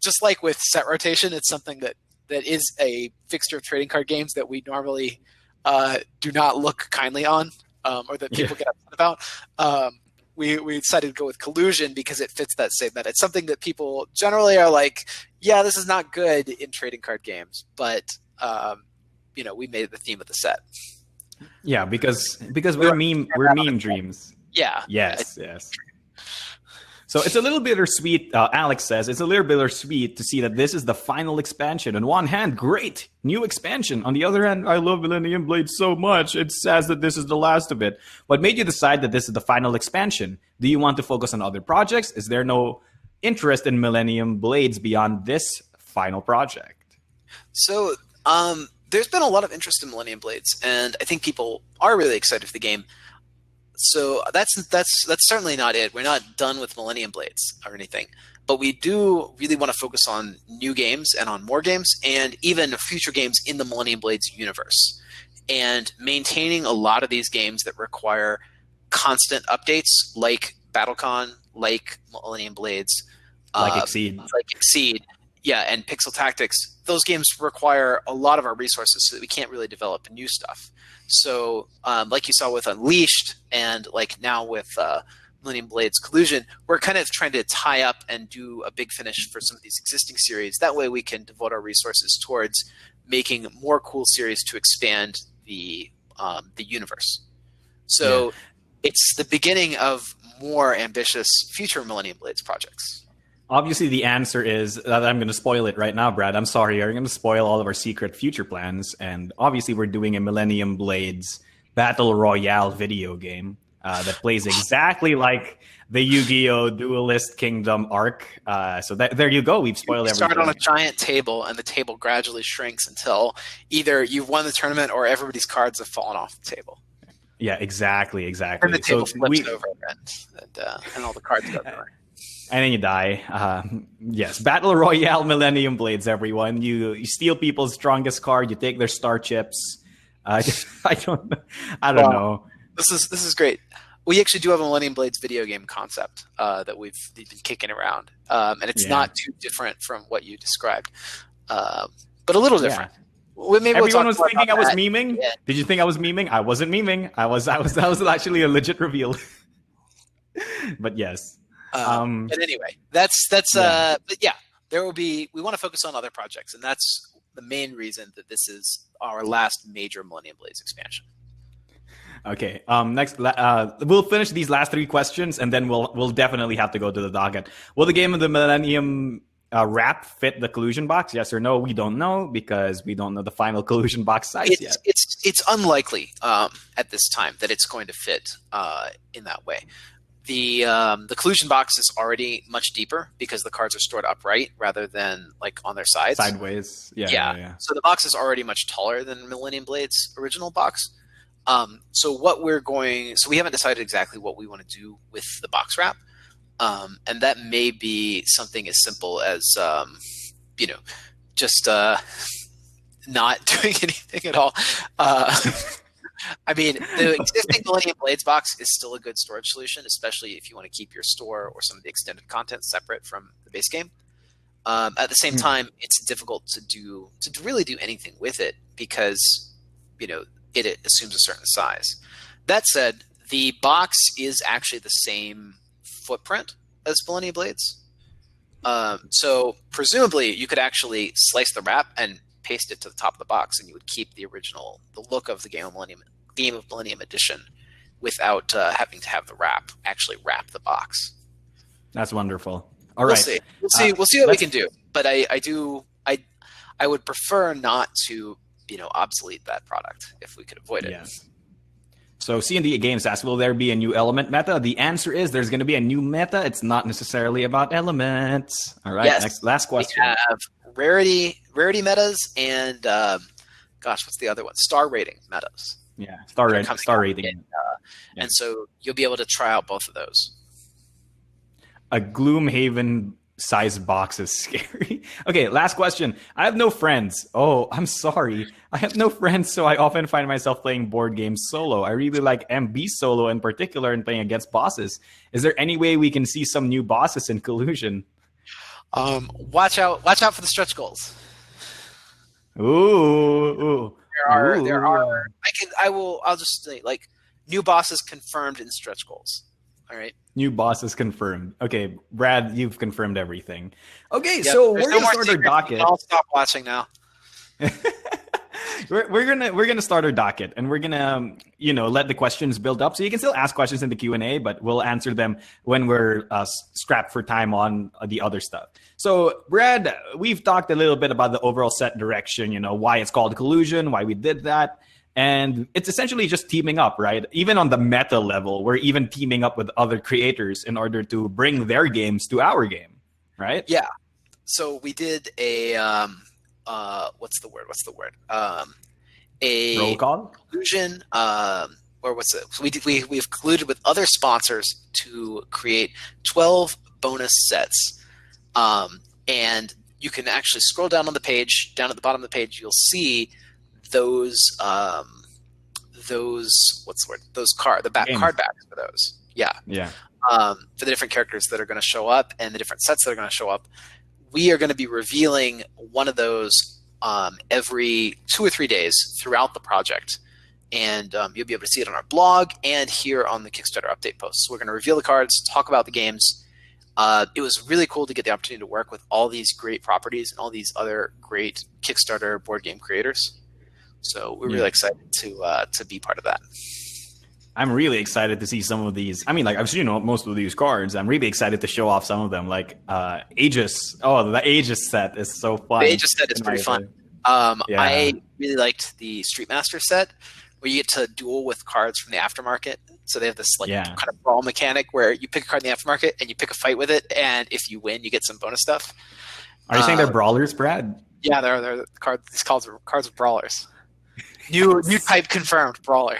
just like with set rotation, it's something that is a fixture of trading card games that we normally do not look kindly on, or that people get upset about. We decided to go with collusion because it fits that same meta. It's something that people generally are like, yeah, this is not good in trading card games, but we made it the theme of the set. Yeah, because we're meme dreams. Yeah. Yes. So it's a little bittersweet, Alex says, it's a little bittersweet to see that this is the final expansion. On one hand, great, new expansion. On the other hand, I love Millennium Blades so much, it says that this is the last of it. What made you decide that this is the final expansion? Do you want to focus on other projects? Is there no interest in Millennium Blades beyond this final project? So, there's been a lot of interest in Millennium Blades, and I think people are really excited for the game. So that's certainly not it. We're not done with Millennium Blades or anything, but we do really want to focus on new games and on more games, and even future games in the Millennium Blades universe, and maintaining a lot of these games that require constant updates, like BattleCon, like Millennium Blades, like Exceed. Yeah, and Pixel Tactics. Those games require a lot of our resources, so that we can't really develop new stuff. So, like you saw with Unleashed, and like now with Millennium Blades Collusion, we're kind of trying to tie up and do a big finish for some of these existing series. That way, we can devote our resources towards making more cool series to expand the universe. So, it's the beginning of more ambitious future Millennium Blades projects. Obviously, the answer is that I'm going to spoil it right now, Brad. I'm sorry. I'm going to spoil all of our secret future plans. And obviously, we're doing a Millennium Blades Battle Royale video game. that plays exactly like the Yu-Gi-Oh! Duelist Kingdom arc. So there you go. We've spoiled everything. You start on a giant table, and the table gradually shrinks until either you've won the tournament or everybody's cards have fallen off the table. Yeah, exactly. And the table flips over, and all the cards go there. And then you die. Yes, Battle Royale Millennium Blades, everyone. You steal people's strongest card. You take their star chips. I don't know. This is great. We actually do have a Millennium Blades video game concept that we've been kicking around, and it's not too different from what you described, but a little different. Yeah. Everyone was thinking I was memeing. Yeah. Did you think I was memeing? I wasn't memeing. I was actually a legit reveal. But yes. But anyway, that's but yeah, there will be. We want to focus on other projects, and that's the main reason that this is our last major Millennium Blades expansion. Okay. Next, we'll finish these last 3 questions, and then we'll definitely have to go to the docket. Will the game of the Millennium wrap fit the Collusion box? Yes or no? We don't know because we don't know the final Collusion box size yet. It's unlikely at this time that it's going to fit in that way. The Collusion box is already much deeper because the cards are stored upright rather than like on their sides. Sideways. Yeah. So the box is already much taller than Millennium Blade's original box. So we haven't decided exactly what we want to do with the box wrap. And that may be something as simple as, just not doing anything at all. I mean, the existing Millennium Blades box is still a good storage solution, especially if you want to keep your store or some of the extended content separate from the base game. At the same time, it's difficult to really do anything with it because, it assumes a certain size. That said, the box is actually the same footprint as Millennium Blades. So presumably you could actually slice the wrap and paste it to the top of the box, and you would keep the look of the Game of Millennium Edition without having to have the wrap actually wrap the box. That's wonderful. All right. We'll see what we can do. But I would prefer not to obsolete that product if we could avoid it. Yes. So C&D Games asks, will there be a new element meta? The answer is there's going to be a new meta. It's not necessarily about elements. All right. Yes. Last question. We have rarity metas and what's the other one? Star rating metas. Yeah, star rating. And so you'll be able to try out both of those. A Gloomhaven size box is scary. Okay, last question. I have no friends. Oh, I'm sorry. I have no friends, so I often find myself playing board games solo. I really like MB solo in particular and playing against bosses. Is there any way we can see some new bosses in Collusion? Watch out for the stretch goals. Ooh. There are. I'll just say like new bosses confirmed in stretch goals. All right. New bosses confirmed. Okay, Brad, you've confirmed everything. Okay, so we're gonna start our docket. I'll stop watching now. we're gonna start our docket, and we're gonna let the questions build up. So you can still ask questions in the Q&A, but we'll answer them when we're strapped for time on the other stuff. So Brad, we've talked a little bit about the overall set direction. Why it's called Collusion, why we did that. And it's essentially just teaming up, right? Even on the meta level, we're even teaming up with other creators in order to bring their games to our game, right? Yeah. So we did a what's the word? A roll call Collusion, or what's it? So we've colluded with other sponsors to create 12 bonus sets, and you can actually scroll down on the page. Down at the bottom of the page, you'll see those what's the word? Card backs for those. Yeah. For the different characters that are going to show up and the different sets that are going to show up. We are going to be revealing one of those every 2 or 3 days throughout the project. And you'll be able to see it on our blog and here on the Kickstarter update posts. So we're going to reveal the cards, talk about the games. It was really cool to get the opportunity to work with all these great properties and all these other great Kickstarter board game creators. So we're really excited to be part of that. I'm really excited to see some of these. I mean, like I've seen most of these cards. I'm really excited to show off some of them, like Aegis. Oh, the Aegis set is so fun. The Aegis set is pretty fun. I really liked the Street Master set. where you get to duel with cards from the aftermarket. So they have this like Yeah. kind of brawl mechanic where you pick a card in the aftermarket and you pick a fight with it, and if you win, you get some bonus stuff. Are you saying they're brawlers, Brad? Yeah, they're cards. These cards of brawlers. New type confirmed brawler.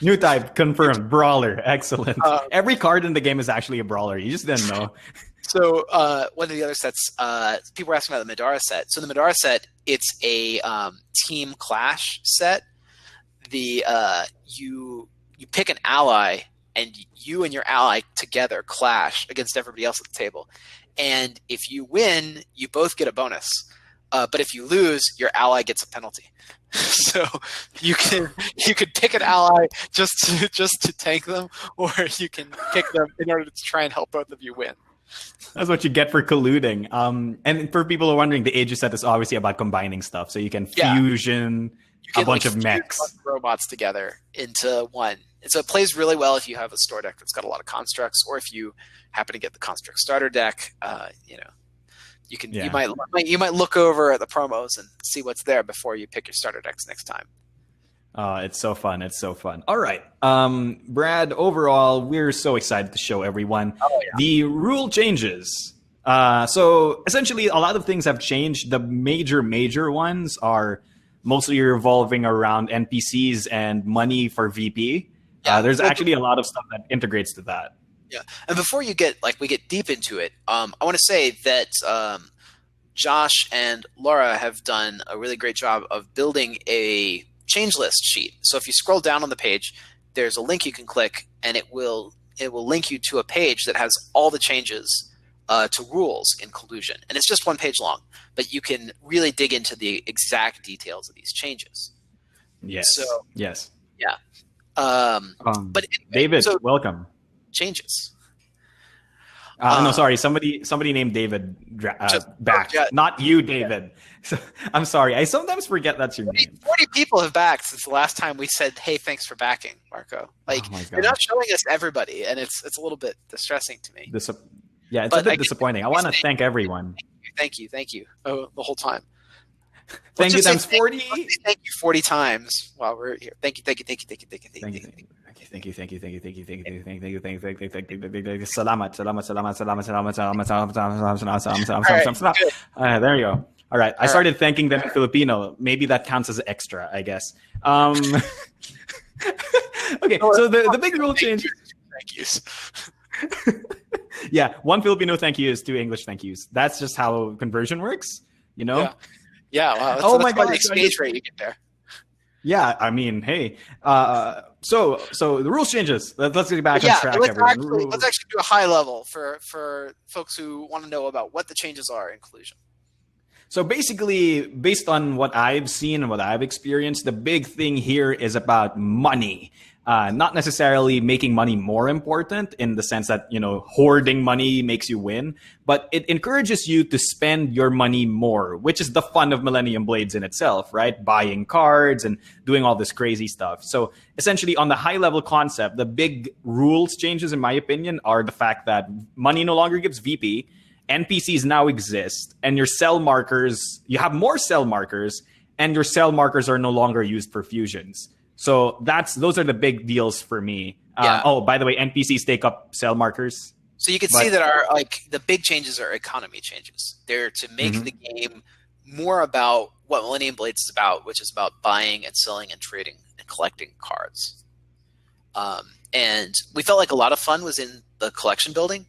New type confirmed brawler. Excellent. Every card in the game is actually a brawler. You just didn't know. So one of the other sets, people were asking about the Madara set. So the Madara set, it's a team clash set. You pick an ally, and you and your ally together clash against everybody else at the table. And if you win, you both get a bonus. But if you lose, your ally gets a penalty. So you could pick an ally just to tank them, or you can pick them in order to try and help both of you win. That's what you get for colluding. And for people who are wondering, the Aegis set is obviously about combining stuff. So you can fusion a bunch of mechs. Robots together into one. And so it plays really well if you have a store deck that's got a lot of constructs, or if you happen to get the construct starter deck. You can you might look over at the promos and see what's there before you pick your starter decks next time. It's so fun. It's so fun. All right. Brad, overall, we're so excited to show everyone the rule changes. So essentially, a lot of things have changed. The major ones are mostly revolving around NPCs and money for VP. There's actually a lot of stuff that integrates to that. Yeah, and before we get deep into it, I want to say that Josh and Laura have done a really great job of building a change list sheet. So if you scroll down on the page, there's a link you can click, and it will link you to a page that has all the changes to rules in Collusion, and it's just one page long, but you can really dig into the exact details of these changes. Yes. So yeah. But David, welcome. Changes. No, sorry. Somebody named David backed. Not you, David. So, I'm sorry. I sometimes forget that's your name. 40 people have backed since the last time we said, "Hey, thanks for backing, Marco." You're not showing us everybody, and it's a little bit distressing to me. It's a bit disappointing. I want to thank everyone. Thank you. Oh, the whole time. Thank you times 40. Thank you 40 times while we're here. Thank you. Salamat. There you go. All right. I started thanking them in Filipino. Maybe that counts as extra, I guess. Okay, so the big rule change. Thank yous. Yeah, one Filipino thank you is two English thank yous. That's just how conversion works, you know? Yeah, wow. That's the exchange rate you get there. Yeah, I mean, hey. So the rules changes. Let's get back on track, everyone. Let's actually do a high level for folks who want to know about what the changes are in Collusion. So basically, based on what I've seen and what I've experienced, the big thing here is about money. Not necessarily making money more important in the sense that, hoarding money makes you win, but it encourages you to spend your money more, which is the fun of Millennium Blades in itself, right? Buying cards and doing all this crazy stuff. So essentially, on the high level concept, the big rules changes, in my opinion, are the fact that money no longer gives VP. NPCs now exist, and your cell markers, you have more cell markers, and your cell markers are no longer used for fusions. So those are the big deals for me. By the way, NPCs take up cell markers. So you can see that the big changes are economy changes. They're to make the game more about what Millennium Blades is about, which is about buying and selling and trading and collecting cards. And we felt like a lot of fun was in the collection building,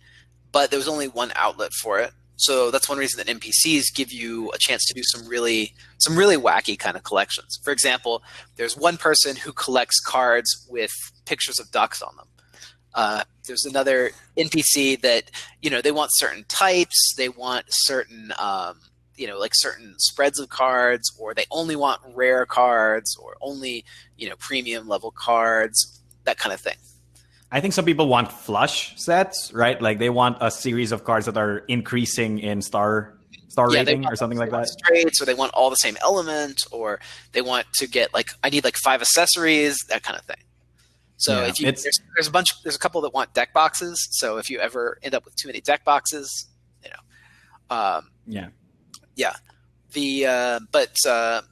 but there was only one outlet for it. So that's one reason that NPCs give you a chance to do some really wacky kind of collections. For example, there's one person who collects cards with pictures of ducks on them. There's another NPC that, they want certain types, they want certain, certain spreads of cards, or they only want rare cards, or only, premium level cards, that kind of thing. I think some people want flush sets, right? Like they want a series of cards that are increasing in star rating or something like that. Traits, or they want all the same element, or they want to get I need 5 accessories, that kind of thing. So there's a couple that want deck boxes. So if you ever end up with too many deck boxes, but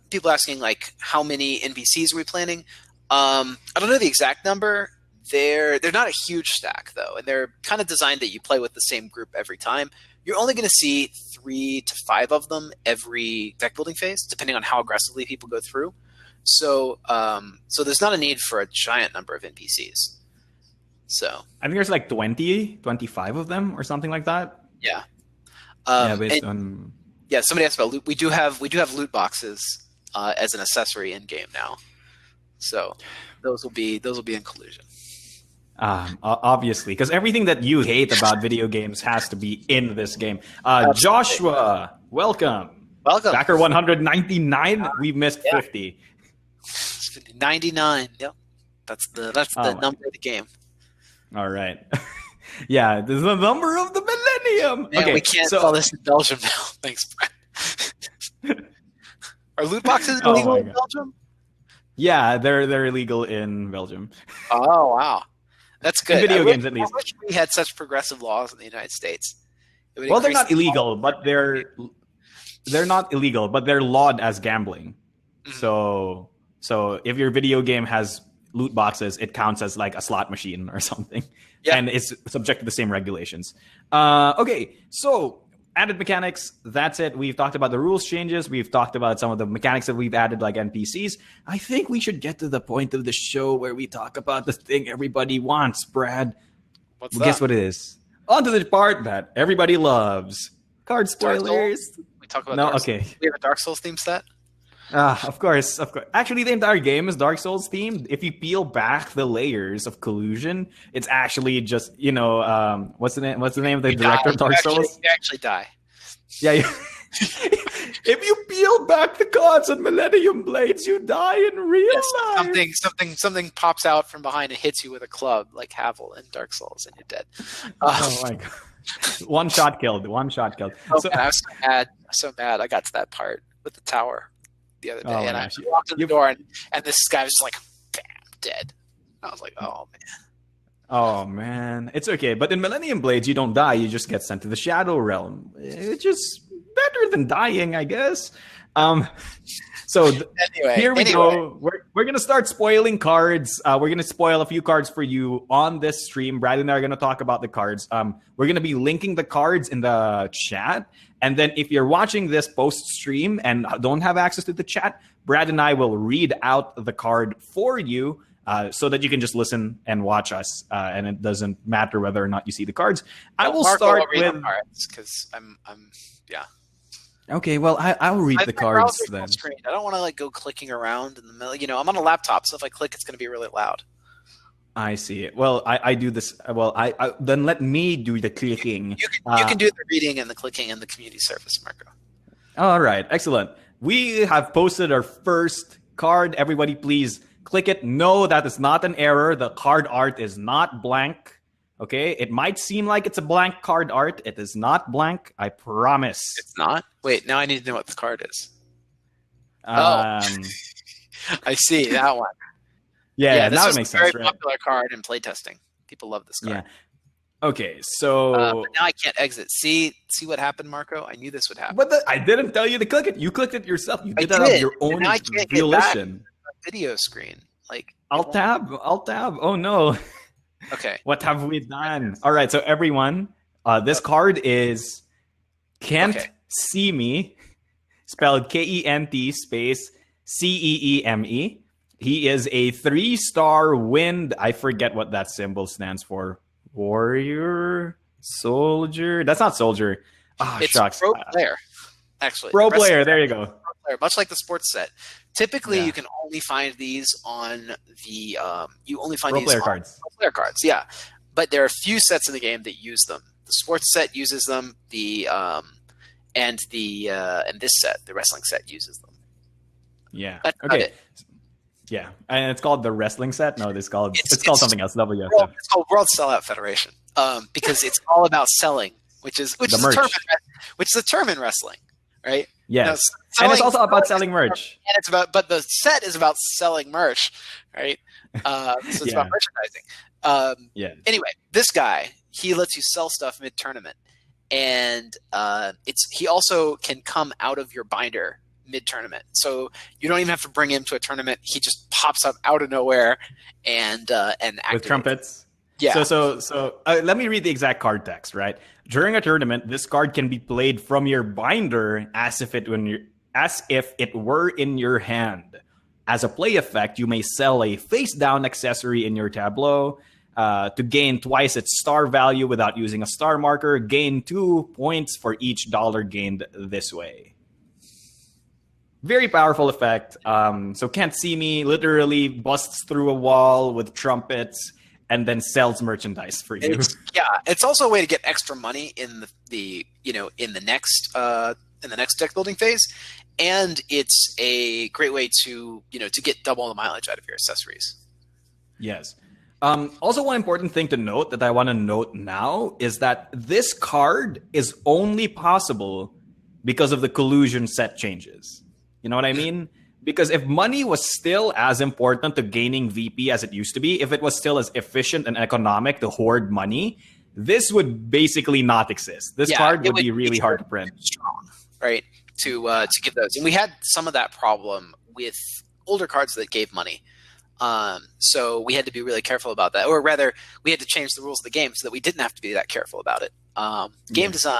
people asking how many NPCs are we planning? I don't know the exact number. They're not a huge stack though, and they're kind of designed that you play with the same group every time. You're only going to see 3 to 5 of them every deck building phase, depending on how aggressively people go through. So, so there's not a need for a giant number of NPCs. So I think there's like 20, 25 of them or something like that. yeah, Based on somebody asked about loot. We do have loot boxes as an accessory in game now. So those will be in Collusion. Obviously, because everything that you hate about video games has to be in this game. Joshua, welcome. Backer 199. We missed 50. 99. Yep, that's the number of the game. All right. Yeah, this is the number of the millennium. Man, okay, we can't sell this in Belgium now. Thanks, Brett. Are loot boxes illegal in Belgium? Yeah, they're illegal in Belgium. Oh wow, that's good. In video games, at least. I wish we had such progressive laws in the United States. Well, they're not illegal, but they're not illegal, but they're lawed as gambling. Mm-hmm. So if your video game has loot boxes, it counts as like a slot machine or something. Yeah. And it's subject to the same regulations. Okay, so added mechanics, that's it. We've talked about the rules changes. We've talked about some of the mechanics that we've added, like NPCs. I think we should get to the point of the show where we talk about the thing everybody wants, Brad. What's that? Guess what it is? On to the part that everybody loves. Card spoilers. We talk about Dark Souls. We have a Dark Souls theme set? Of course. Actually, the entire game is Dark Souls themed. If you peel back the layers of Collusion, it's actually just, what's the name of the director of Dark Souls? You actually die. Yeah. If you peel back the cards on Millennium Blades, you die in real life. Something pops out from behind and hits you with a club, like Havel in Dark Souls, and you're dead. Oh my god! One shot killed. Oh, man, I was so mad. I got to that part with the tower the other day, and I walked in the door, and this guy was just like, bam, dead. I was like, oh man. Oh man, it's okay. But in Millennium Blades, you don't die; you just get sent to the Shadow Realm. It's just better than dying, I guess. Here we go. We're gonna start spoiling cards. We're gonna spoil a few cards for you on this stream. Brad and I are gonna talk about the cards. We're gonna be linking the cards in the chat. And then if you're watching this post-stream and don't have access to the chat, Brad and I will read out the card for you so that you can just listen and watch us. And it doesn't matter whether or not you see the cards. I will start with the cards because I'm. Okay, well, I'll read the cards then. I don't want to go clicking around in the middle. I'm on a laptop, so if I click, it's going to be really loud. I see it. Well, I do this. Well, I then let me do the clicking. You can do the reading and the clicking in the community service, Marco. All right, excellent. We have posted our first card. Everybody, please click it. No, that is not an error. The card art is not blank. Okay, it might seem like it's a blank card art. It is not blank. I promise. It's not? Wait, now I need to know what the card is. I see that one. Yeah, now it makes sense. Very popular card in playtesting. People love this card. Yeah. Okay, so but now I can't exit. See what happened, Marco? I knew this would happen. But I didn't tell you to click it. You clicked it yourself. You did that on your own volition. Video screen. I'll tab. Oh no. Okay. What have we done? All right, so everyone, this card is Can't See Me, spelled Kent space Ceeme. He is a 3-star wind. I forget what that symbol stands for. Warrior? Soldier? That's not soldier. It's shucks. Pro player, actually. Pro player, there you go. Pro player, much like the sports set. Typically, you can only find these on the Pro player cards, yeah. But there are a few sets in the game that use them. The sports set uses them. And this set, the wrestling set, uses them. Yeah. That's okay. Yeah, and it's called the wrestling set. No, it's called something else. WSF. It's called World Sellout Federation because it's all about selling, which is a term in wrestling, right? Yes, and it's also about selling merch. And but the set is about selling merch, right? So it's about merchandising. Anyway, this guy, he lets you sell stuff mid tournament, and he also can come out of your binder mid-tournament. So you don't even have to bring him to a tournament. He just pops up out of nowhere and activates. With trumpets. Yeah. So let me read the exact card text, right? During a tournament, this card can be played from your binder as if it were in your hand. As a play effect, you may sell a face-down accessory in your tableau to gain twice its star value without using a star marker. Gain 2 points for each dollar gained this way. Very powerful effect. So Can't See Me literally busts through a wall with trumpets and then sells merchandise for you. It's also a way to get extra money in the next deck building phase, and it's a great way to get double the mileage out of your accessories. Yes. Also, one important thing to note that I want to note now is that this card is only possible because of the Collusion set changes. You know what I mean? Because if money was still as important to gaining VP as it used to be, if it was still as efficient and economic to hoard money, this would basically not exist. This card would be really hard to print. Strong, right? To give those. And we had some of that problem with older cards that gave money. So we had to be really careful about that. Or rather, we had to change the rules of the game so that we didn't have to be that careful about it. Game design.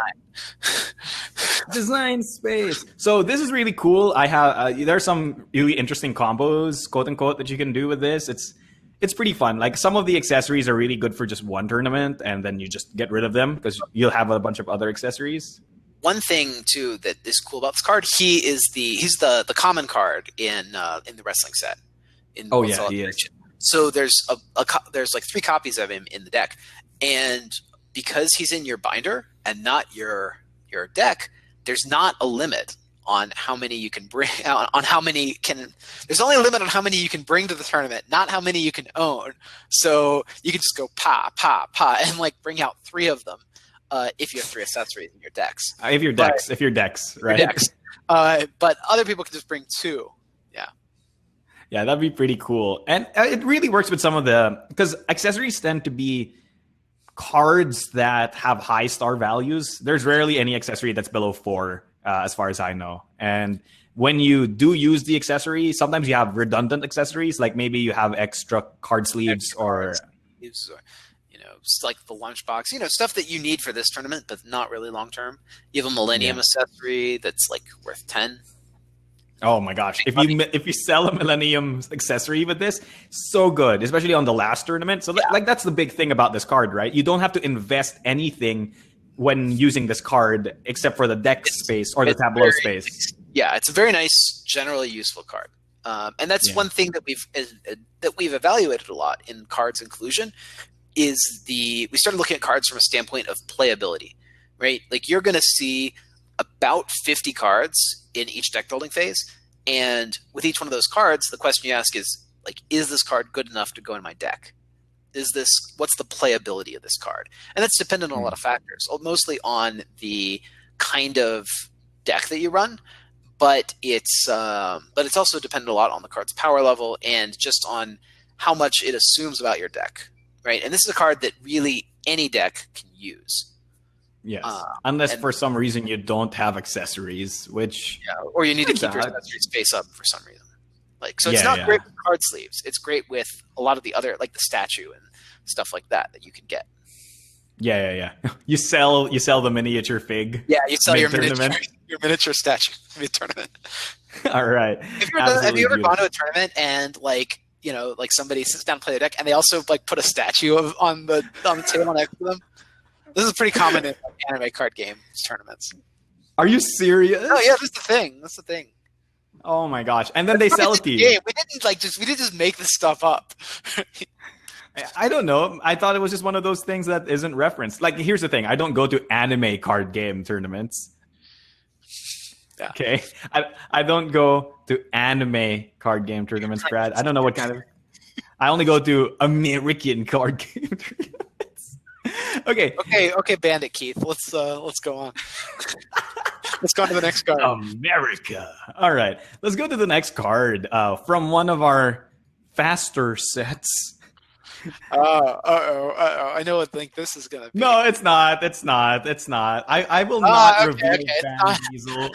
Design space. So this is really cool. I have there's some really interesting combos, quote unquote, that you can do with this. It's pretty fun. Like some of the accessories are really good for just one tournament, and then you just get rid of them because you'll have a bunch of other accessories. One thing too that is cool about this card, he's the common card in the wrestling set. He is. So there's there's like 3 copies of him in the deck, and because he's in your binder and not your deck, there's not a limit on how many you can bring. There's only a limit on how many you can bring to the tournament, not how many you can own. So you can just go pa and like bring out 3 of them if you have 3 accessories in your decks. If your decks, right? Your decks. But other people can just bring 2. Yeah, that'd be pretty cool. And it really works with some of because accessories tend to be cards that have high star values. There's rarely any accessory that's below 4, as far as I know. And when you do use the accessory, sometimes you have redundant accessories, like maybe you have extra card sleeves or like the lunchbox, stuff that you need for this tournament, but not really long term. You have a Millennium accessory that's like worth 10. Oh my gosh! If you sell a Millennium accessory with this, so good, especially on the last tournament. So that's the big thing about this card, right? You don't have to invest anything when using this card except for the deck space or the tableau space. Yeah, it's a very nice, generally useful card, and that's one thing that we've evaluated a lot in cards inclusion. We started looking at cards from a standpoint of playability, right? Like you're going to see about 50 cards in each deck building phase, and with each one of those cards, the question you ask is like, is this card good enough to go in my deck? What's the playability of this card? And that's dependent on a lot of factors, mostly on the kind of deck that you run, but it's also dependent a lot on the card's power level and just on how much it assumes about your deck, right? And this is a card that really any deck can use. Yes, unless for some reason you don't have accessories, or you need to keep your accessories face up for some reason. It's not great with card sleeves. It's great with a lot of the other, like the statue and stuff like that you can get. Yeah. You sell the miniature fig. Yeah, you sell your miniature statue mid-tournament. All right. Have you ever gone to a tournament and like somebody sits down to play the deck and they also like put a statue on the table next to them? This is pretty common in anime card game tournaments. Are you serious? Oh yeah, that's the thing. Oh my gosh! And then they sell it to you. We didn't just make this stuff up. I don't know. I thought it was just one of those things that isn't referenced. Like, here's the thing: I don't go to anime card game tournaments. Yeah. Okay, I don't go to anime card game tournaments, Brad. I don't know what kind of. I only go to American card game tournaments. Okay, Bandit Keith. Let's go on. Let's go on to the next card. America. All right, let's go to the next card from one of our faster sets. I know what this is gonna be. No, it's not. I will not reveal Van Diesel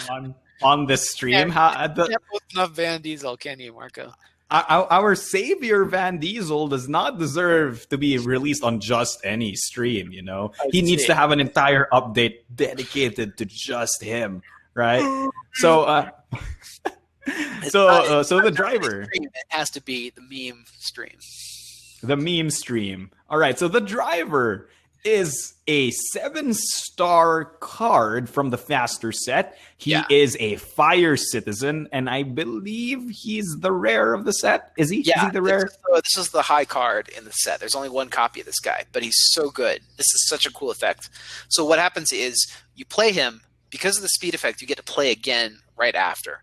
on this stream. You can't put enough Van Diesel, can you, Marco? Our savior Van Diesel does not deserve to be released on just any stream. You know, he needs to have an entire update dedicated to just him, right? So, so the driver, it has to be the meme stream. The meme stream. All right, so the driver is a 7-star card from the faster set. He is a fire citizen, and I believe he's the rare of the set. Is he? Yeah, is he the rare? This is the high card in the set. There's only one copy of this guy, but he's so good. This is such a cool effect. So what happens is you play him, because of the speed effect, you get to play again right after.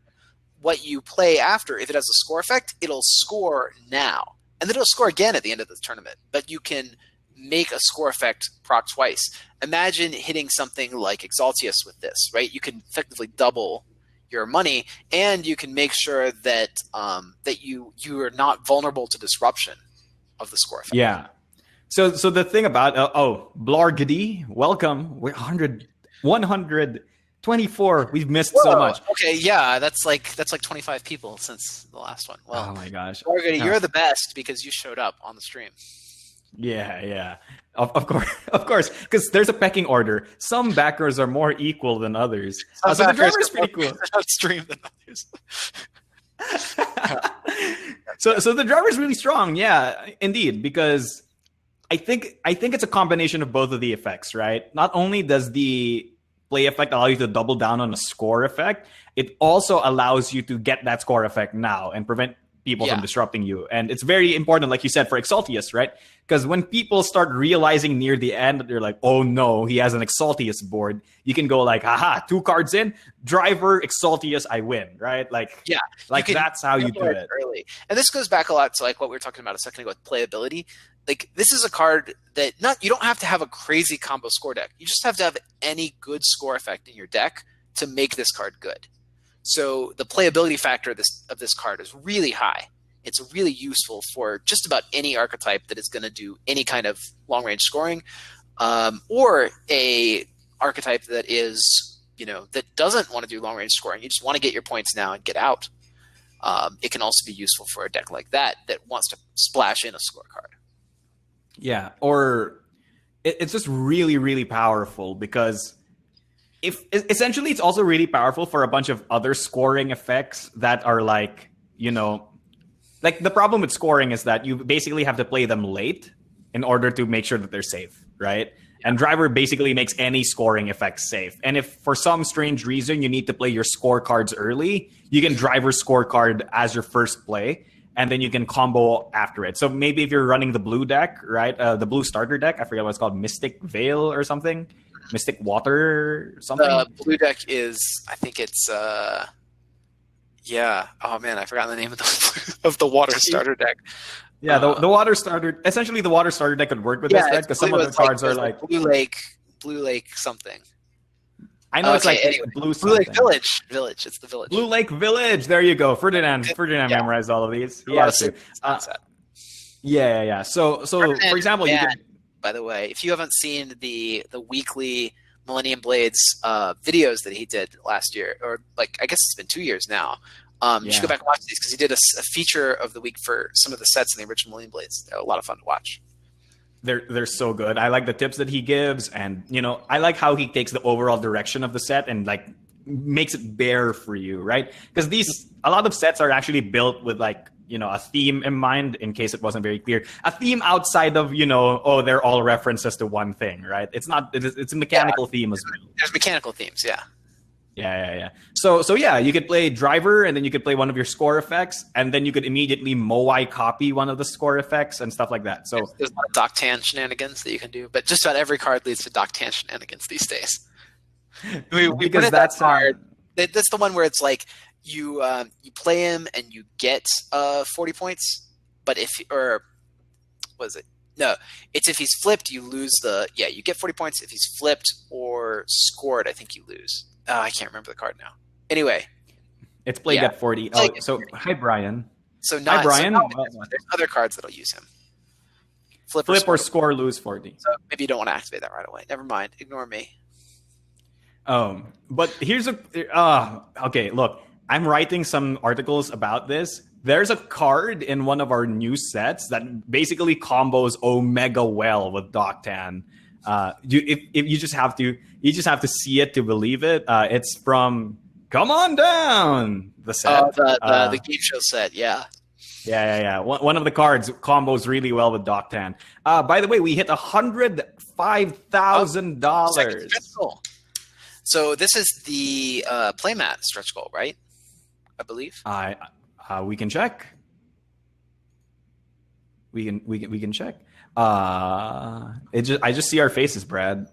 What you play after, if it has a score effect, it'll score now. And then it'll score again at the end of the tournament. But you can make a score effect proc twice. Imagine hitting something like Exaltius with this, right? You can effectively double your money, and you can make sure that that you are not vulnerable to disruption of the score effect. Yeah. So the thing about Blargady, welcome. We're 124. We've missed so much. Okay, yeah, that's like 25 people since the last one. Well, oh my gosh, Blargady, you're the best because you showed up on the stream. Yeah. Of course, because there's a pecking order. Some backers are more equal than others. So the driver is pretty cool. Stream than others. So the driver is really strong. Yeah, indeed, because I think it's a combination of both of the effects, right? Not only does the play effect allow you to double down on a score effect, it also allows you to get that score effect now and prevent people from disrupting you. And it's very important, like you said, for Exaltius, right? Because when people start realizing near the end that they're like, oh no, he has an Exaltius board, you can go like, haha, 2 cards in, driver, Exaltius, I win, right? Like, that's how you do it. Early. And this goes back a lot to like what we were talking about a second ago with playability. Like, this is a card that you don't have to have a crazy combo score deck. You just have to have any good score effect in your deck to make this card good. So the playability factor of this card is really high. It's really useful for just about any archetype that is going to do any kind of long-range scoring, or a archetype that is, that doesn't want to do long-range scoring. You just want to get your points now and get out. It can also be useful for a deck like that wants to splash in a score card. Yeah, or it's just really, really powerful because essentially it's also really powerful for a bunch of other scoring effects that are like, like the problem with scoring is that you basically have to play them late in order to make sure that they're safe, right? Yeah. And driver basically makes any scoring effect safe. And if for some strange reason you need to play your scorecards early, you can driver scorecard as your first play, and then you can combo after it. So maybe if you're running the blue deck, right? The blue starter deck, I forget what it's called, Mystic Veil or something. Mystic Water or something. The blue deck is, I think it's, yeah. Oh man, I forgot the name of the water starter deck. Yeah, the water starter. Essentially, the water starter deck could work with this deck because some of the cards are like Blue Lake something. I know it's like anyway, Blue Lake Village. It's the village. Blue Lake Village. There you go. Ferdinand memorized all of these. Yeah. So for example, you could. By the way, if you haven't seen the weekly Millennium Blades videos that he did last year, or like I guess it's been 2 years now, you should go back and watch these because he did a feature of the week for some of the sets in the original Millennium Blades. They're a lot of fun to watch. They're so good. I like the tips that he gives, and I like how he takes the overall direction of the set and like makes it bear for you, right? Because a lot of sets are actually built with like a theme in mind. In case it wasn't very clear, a theme outside of they're all references to one thing, right? It's not. It's a mechanical theme as well. There's mechanical themes, yeah. Yeah. So yeah, you could play driver, and then you could play one of your score effects, and then you could immediately Moai copy one of the score effects and stuff like that. So there's a lot of Doc Tan shenanigans that you can do, but just about every card leads to Doc Tan shenanigans these days. Because that's hard. That's the one where it's like you play him and you get 40 points, but it's if he's flipped, you lose you get 40 points. If he's flipped or scored, I think you lose. I can't remember the card now. Anyway. It's played at 40. Hi, Brian. Hi, Brian. There's other cards that'll use him. Flip or score, lose 40. So maybe you don't want to activate that right away. Never mind. Ignore me. But here's okay, look, I'm writing some articles about this. There's a card in one of our new sets that basically combos Omega well with Doctan. If you just have to see it to believe it. It's from Come On Down, the set. The game show set, yeah. Yeah. One of the cards combos really well with Doctan. By the way, we hit $105,000. So this is the playmat stretch goal, right? I believe. We can check. We can check. I just see our faces, Brad.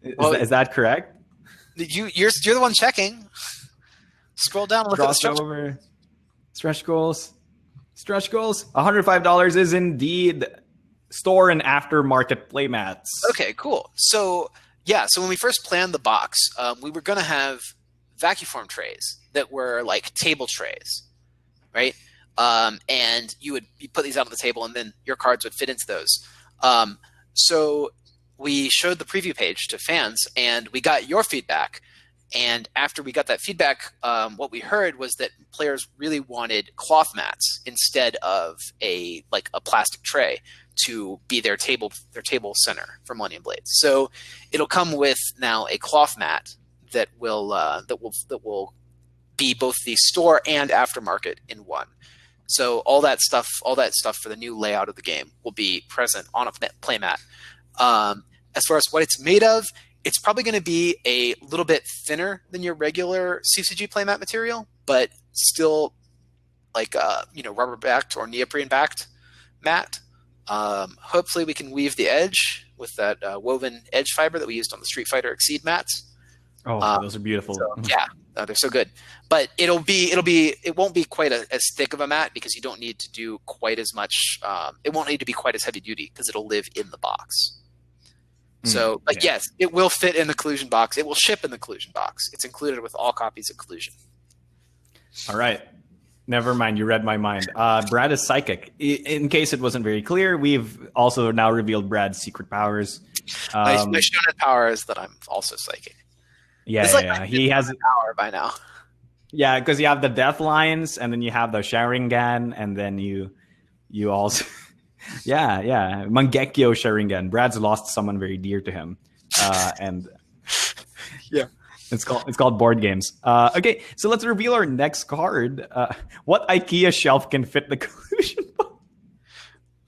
Is that correct? You're the one checking. Scroll down and look at the stretch. Over. Stretch goals. $105 is indeed store and aftermarket playmats. Okay, cool. So when we first planned the box, we were going to have vacuform trays that were like table trays, right? And you put these out on the table, and then your cards would fit into those. So we showed the preview page to fans, and we got your feedback. And after we got that feedback, what we heard was that players really wanted cloth mats instead of a plastic tray to be their table center for Millennium Blades. So it'll come with now a cloth mat that will be both the store and aftermarket in one. So all that stuff for the new layout of the game will be present on a playmat. As far as what it's made of, it's probably going to be a little bit thinner than your regular CCG playmat material, but still rubber backed or neoprene backed mat. Hopefully we can weave the edge with that woven edge fiber that we used on the Street Fighter Exceed mats. Oh, those are beautiful. So, yeah, they're so good. But it won't be quite as thick of a mat because you don't need to do quite as much. It won't need to be quite as heavy duty because it'll live in the box. So, yes, it will fit in the Collusion box. It will ship in the Collusion box. It's included with all copies of Collusion. All right. Never mind. You read my mind. Brad is psychic. In case it wasn't very clear, we've also now revealed Brad's secret powers. My shonen power is that I'm also psychic. Yeah. He has power by now. Yeah, because you have the death lines, and then you have the Sharingan, and then you also... Yeah. Mangekyo Sharingan. Brad's lost someone very dear to him. And yeah. It's called board games. Okay, so let's reveal our next card. What IKEA shelf can fit the Collusion box?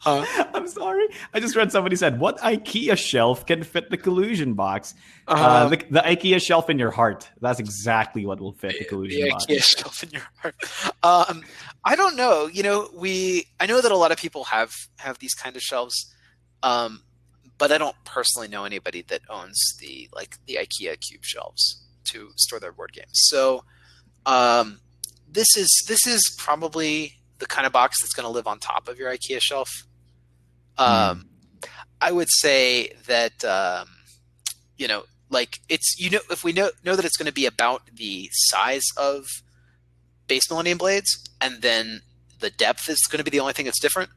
I'm sorry. I just read somebody said, what IKEA shelf can fit the Collusion box? The IKEA shelf in your heart. That's exactly what will fit the Collusion box. The IKEA shelf in your heart. I don't know. I know that a lot of people have these kind of shelves, but I don't personally know anybody that owns the IKEA cube shelves to store their board games. So this is probably the kind of box that's going to live on top of your IKEA shelf. I would say that if we know that it's going to be about the size of base Millennium Blades, and then the depth is going to be the only thing that's different.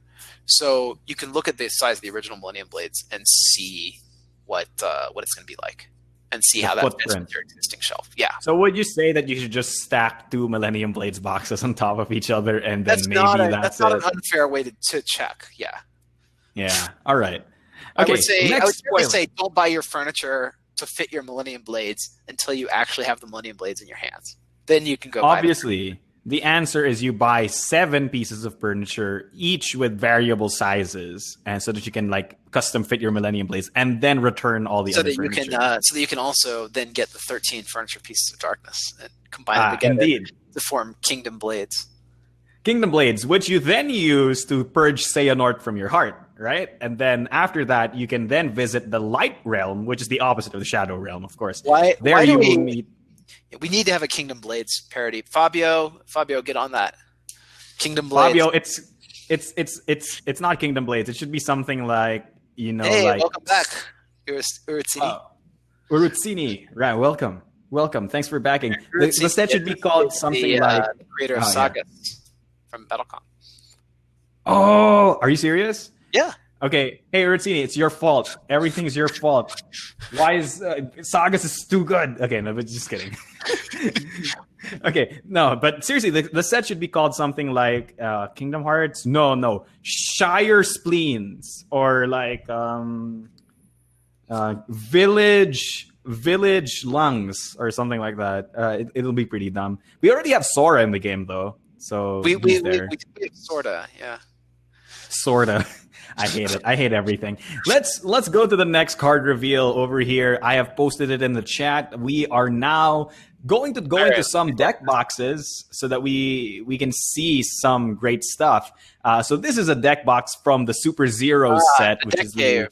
So you can look at the size of the original Millennium Blades and see what it's going to be like, and see how that fits with your existing shelf. Yeah. So would you say that you should just stack 2 Millennium Blades boxes on top of each other, and then that's not an unfair way to check. Yeah. Yeah. All right. I Okay. would say don't buy your furniture to fit your Millennium Blades until you actually have the Millennium Blades in your hands. Then you can go. Obviously, the answer is you buy 7 pieces of furniture, each with variable sizes, and so that you can custom fit your Millennium Blades, and then return all the other furniture. So that you can also then get the 13 furniture pieces of darkness and combine them together to form Kingdom Blades. Kingdom Blades, which you then use to purge Xehanort from your heart, right? And then after that, you can then visit the Light Realm, which is the opposite of the Shadow Realm, of course. Why do we meet? We need to have a Kingdom Blades parody. Fabio, get on that. Kingdom Blades. Fabio, it's not Kingdom Blades. It should be something like, Hey, welcome back, Urutsini. Urutsini, right? Welcome. Thanks for backing. The set should be called something like the creator of Sagas from BattleCon. Oh, are you serious? Yeah. Okay, hey Ursini, it's your fault. Everything's your fault. Why is Sagas is too good? Okay, no, but just kidding. Okay, no, but seriously, the set should be called something like Kingdom Hearts. No, Shire Spleens, or like Village Lungs, or something like that. It'll be pretty dumb. We already have Sora in the game though, so We sorta, yeah. Sorta. I hate it. I hate everything. Let's go to the next card reveal over here. I have posted it in the chat. We are now going to go into some deck boxes so that we can see some great stuff. So this is a deck box from the Super Zero set, which is the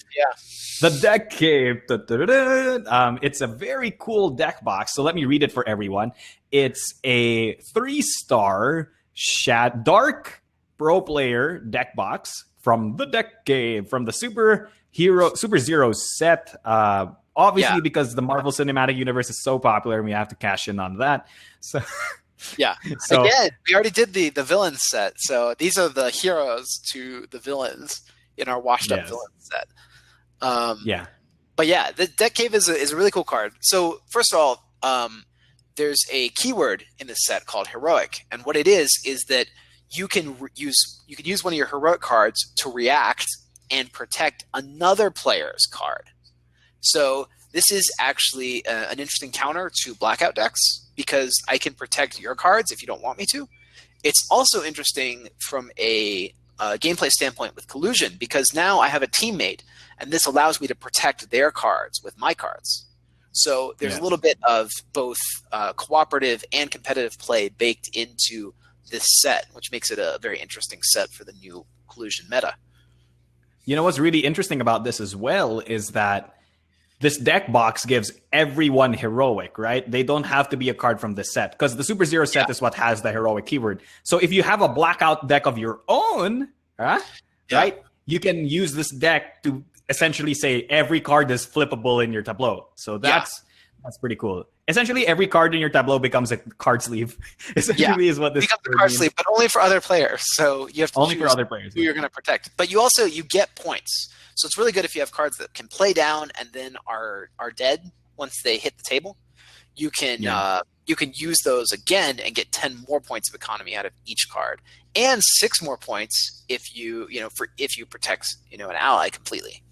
deck cave. It's a very cool deck box. So let me read it for everyone. It's a 3-star dark pro player deck box from the deck cave, from the Super Zero set. Obviously, because the Marvel Cinematic Universe is so popular, and we have to cash in on that. So yeah. So again, we already did the villain set. So these are the heroes to the villains in our washed up villain set. But yeah, the deck cave is a really cool card. So first of all, there's a keyword in this set called heroic, and what it is that you can use one of your heroic cards to react and protect another player's card. So this is actually an interesting counter to blackout decks, because I can protect your cards if you don't want me to. It's also interesting from a gameplay standpoint with Collusion, because now I have a teammate, and this allows me to protect their cards with my cards. So there's a little bit of both cooperative and competitive play baked into this set, which makes it a very interesting set for the new Collusion meta. You know what's really interesting about this as well is that this deck box gives everyone heroic, right? They don't have to be a card from this set, because the Super Zero set is what has the heroic keyword. So if you have a blackout deck of your own, right, you can use this deck to essentially say every card is flippable in your tableau. So that's pretty cool. Essentially, every card in your tableau becomes a card sleeve. Essentially, is what this becomes a card sleeve, but only for other players. So you have to only choose for other players who you're going to protect. But you get points. So it's really good if you have cards that can play down and then are dead once they hit the table. You can use those again and get 10 more points of economy out of each card, and 6 more points if you protect an ally completely.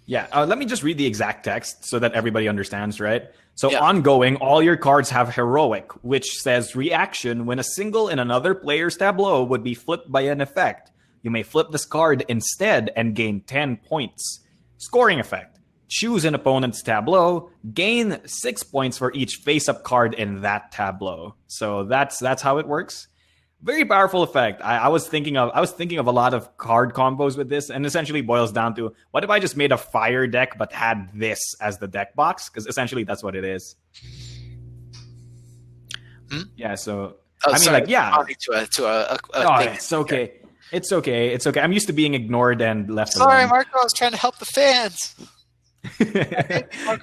Yeah, let me just read the exact text so that everybody understands, right? So ongoing, all your cards have heroic, which says reaction when a single in another player's tableau would be flipped by an effect. You may flip this card instead and gain 10 points. Scoring effect. Choose an opponent's tableau, gain 6 points for each face-up card in that tableau. So that's how it works. Very powerful effect. I was thinking of a lot of card combos with this, and essentially boils down to, what if I just made a fire deck but had this as the deck box? Because essentially that's what it is. Yeah. So it's okay. It's okay. I'm used to being ignored and left alone. Sorry, Marco. I was trying to help the fans.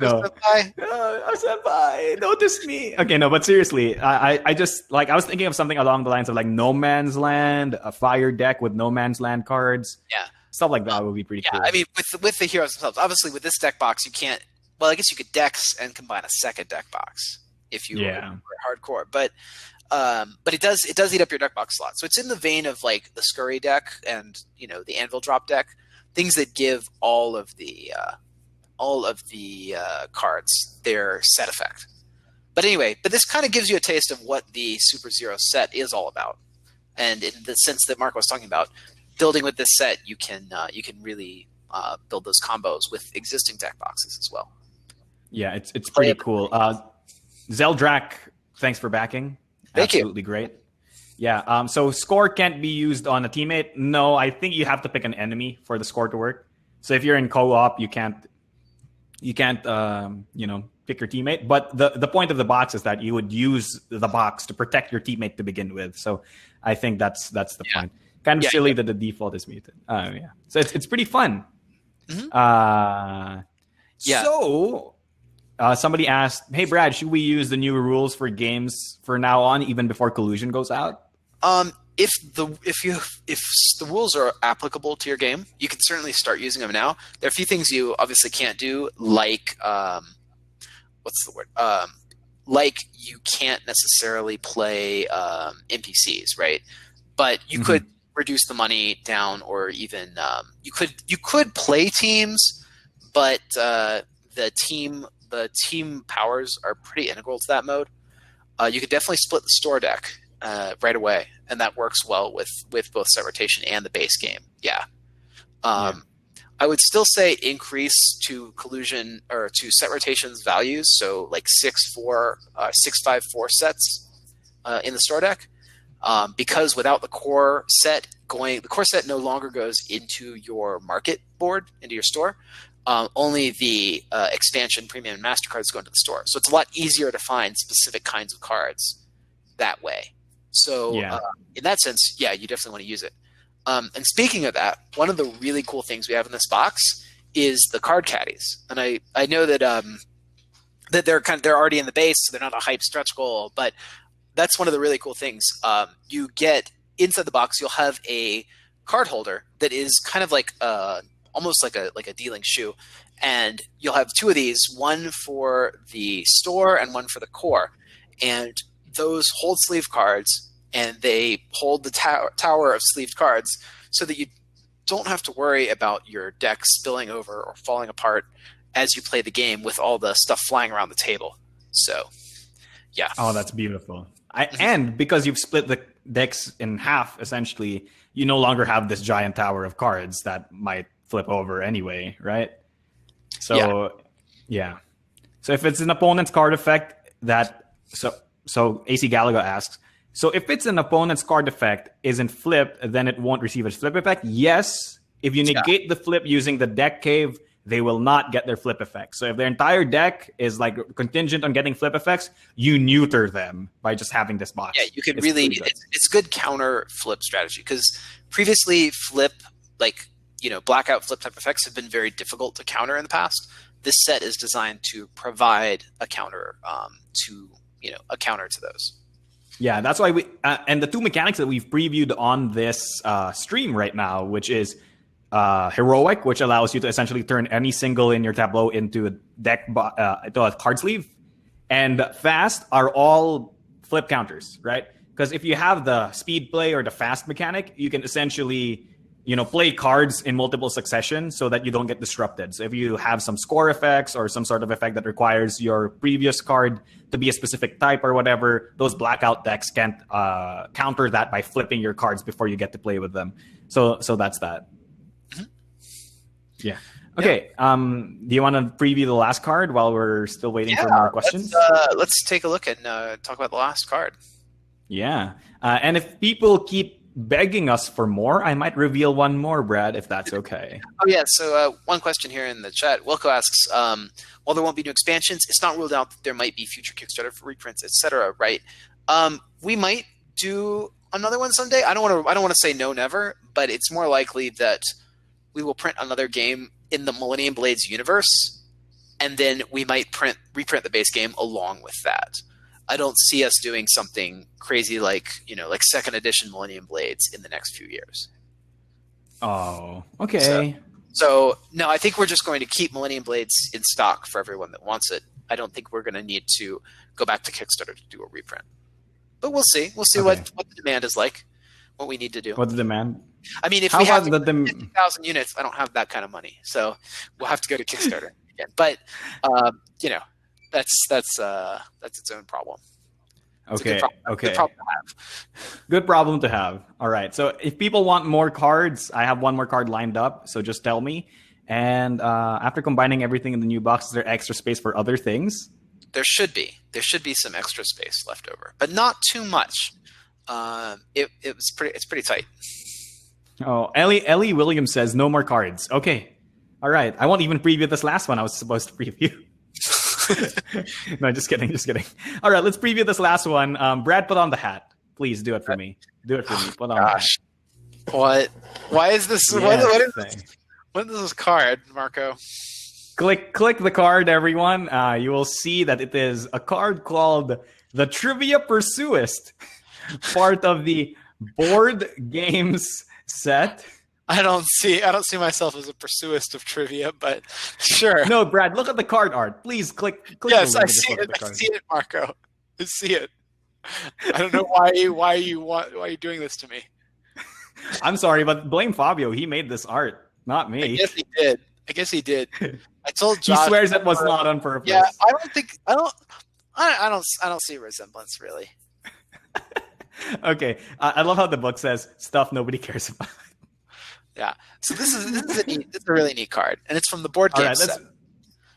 No. I said bye. Notice me. Okay, no, but seriously, I just I was thinking of something along the lines of like No Man's Land, a fire deck with No Man's Land cards. Yeah, stuff like that would be pretty cool. I mean, with the heroes themselves, obviously with this deck box, you can't. Well, I guess you could dex and combine a second deck box if you were hardcore, but it does eat up your deck box slot. So it's in the vein of like the Scurry deck and the Anvil Drop deck, things that give all of the cards their set effect. But anyway, this kind of gives you a taste of what the Super Zero set is all about. And in the sense that Marco was talking about, building with this set, you can really build those combos with existing deck boxes as well. Yeah, it's pretty cool. Zeldrak, thanks for backing. Thank you. Absolutely great. Yeah. So score can't be used on a teammate. No, I think you have to pick an enemy for the score to work. So if you're in co-op, you can't pick your teammate. But the point of the box is that you would use the box to protect your teammate to begin with. So I think that's the point. Kind of silly that the default is muted. So it's pretty fun. Mm-hmm. So somebody asked, hey Brad, should we use the new rules for games for now on, even before Collusion goes out? if the rules are applicable to your game, you can certainly start using them now. There are a few things you obviously can't do, like what's the word? Like you can't necessarily play NPCs, right? But you could reduce the money down, or even you could play teams, but the team powers are pretty integral to that mode. You could definitely split the store deck right away, and that works well with both set rotation and the base game. Yeah. I would still say increase to collusion or to set rotations values, so like 6-5-4 sets in the store deck, because without the core set the core set no longer goes into your market board, into your store. Only the expansion, premium, and master cards go into the store. So it's a lot easier to find specific kinds of cards that way. So in that sense, yeah, you definitely want to use it. And speaking of that, one of the really cool things we have in this box is the card caddies. And I know that that they're already in the base, so they're not a hype stretch goal, but that's one of the really cool things. You get inside the box, you'll have a card holder that is kind of like almost like a dealing shoe, and you'll have two of these, one for the store and one for the core, and those hold sleeve cards, and they hold the tower of sleeved cards, so that you don't have to worry about your deck spilling over or falling apart as you play the game with all the stuff flying around the table. So yeah. Oh, that's beautiful. And because you've split the decks in half, essentially, you no longer have this giant tower of cards that might flip over anyway, right? So yeah. So if it's an opponent's card effect that so AC Galaga asks, so if it's an opponent's card effect isn't flipped, then it won't receive its flip effect? Yes. If you negate the flip using the deck cave, they will not get their flip effects. So if their entire deck is like contingent on getting flip effects, you neuter them by just having this box. Yeah, you could it's good counter flip strategy, because previously flip, like, blackout flip type effects have been very difficult to counter in the past. This set is designed to provide a counter to those. Yeah, that's why we and the two mechanics that we've previewed on this stream right now, which is Heroic, which allows you to essentially turn any single in your tableau into a into a card sleeve, and Fast are all flip counters, right? Because if you have the speed play or the fast mechanic, you can essentially play cards in multiple succession so that you don't get disrupted. So if you have some score effects or some sort of effect that requires your previous card to be a specific type or whatever, those blackout decks can't counter that by flipping your cards before you get to play with them. So that's that. Mm-hmm. Yeah. Okay. Do you want to preview the last card while we're still waiting for more questions? Let's take a look and talk about the last card. Yeah. And if people keep begging us for more, I might reveal one more, Brad, if that's okay. Oh, yeah. So one question here in the chat. Wilco asks, while there won't be new expansions, it's not ruled out that there might be future Kickstarter for reprints, etc. Right? We might do another one someday. I don't want to say no, never, but it's more likely that we will print another game in the Millennium Blades universe, and then we might reprint the base game along with that. I don't see us doing something crazy like second edition Millennium Blades in the next few years. Oh, okay. So no, I think we're just going to keep Millennium Blades in stock for everyone that wants it. I don't think we're going to need to go back to Kickstarter to do a reprint. But we'll see. We'll see what the demand is like, what we need to do. What's the demand? I mean, if we have 50,000 units, I don't have that kind of money. So we'll have to go to Kickstarter again. But, that's its own problem. Okay. Good problem to have. Good problem to have. All right. So if people want more cards, I have one more card lined up. So just tell me. And after combining everything in the new box, is there extra space for other things? There should be. There should be some extra space left over, but not too much. It's pretty tight. Oh, Ellie Williams says no more cards. Okay. All right. I won't even preview this last one I was supposed to preview. No, just kidding. All right, let's preview this last one. Brad, put on the hat. Please do it for me. Put on the hat. What? Why is this? Yes, what is this card, Marco? Click the card, everyone. You will see that it is a card called the Trivia Pursuist, part of the Board games set. I don't see myself as a pursuist of trivia, but sure. No, Brad, look at the card art. Please click Yes, the I link. see it. I see it, Marco. I see it. I don't know why are you doing this to me? I'm sorry, but blame Fabio. He made this art, not me. I guess he did. I told Josh. He swears that was not on purpose. Yeah, I don't see a resemblance really. Okay, I love how the book says stuff nobody cares about. Yeah, so this is a really neat card, and it's from the board game set.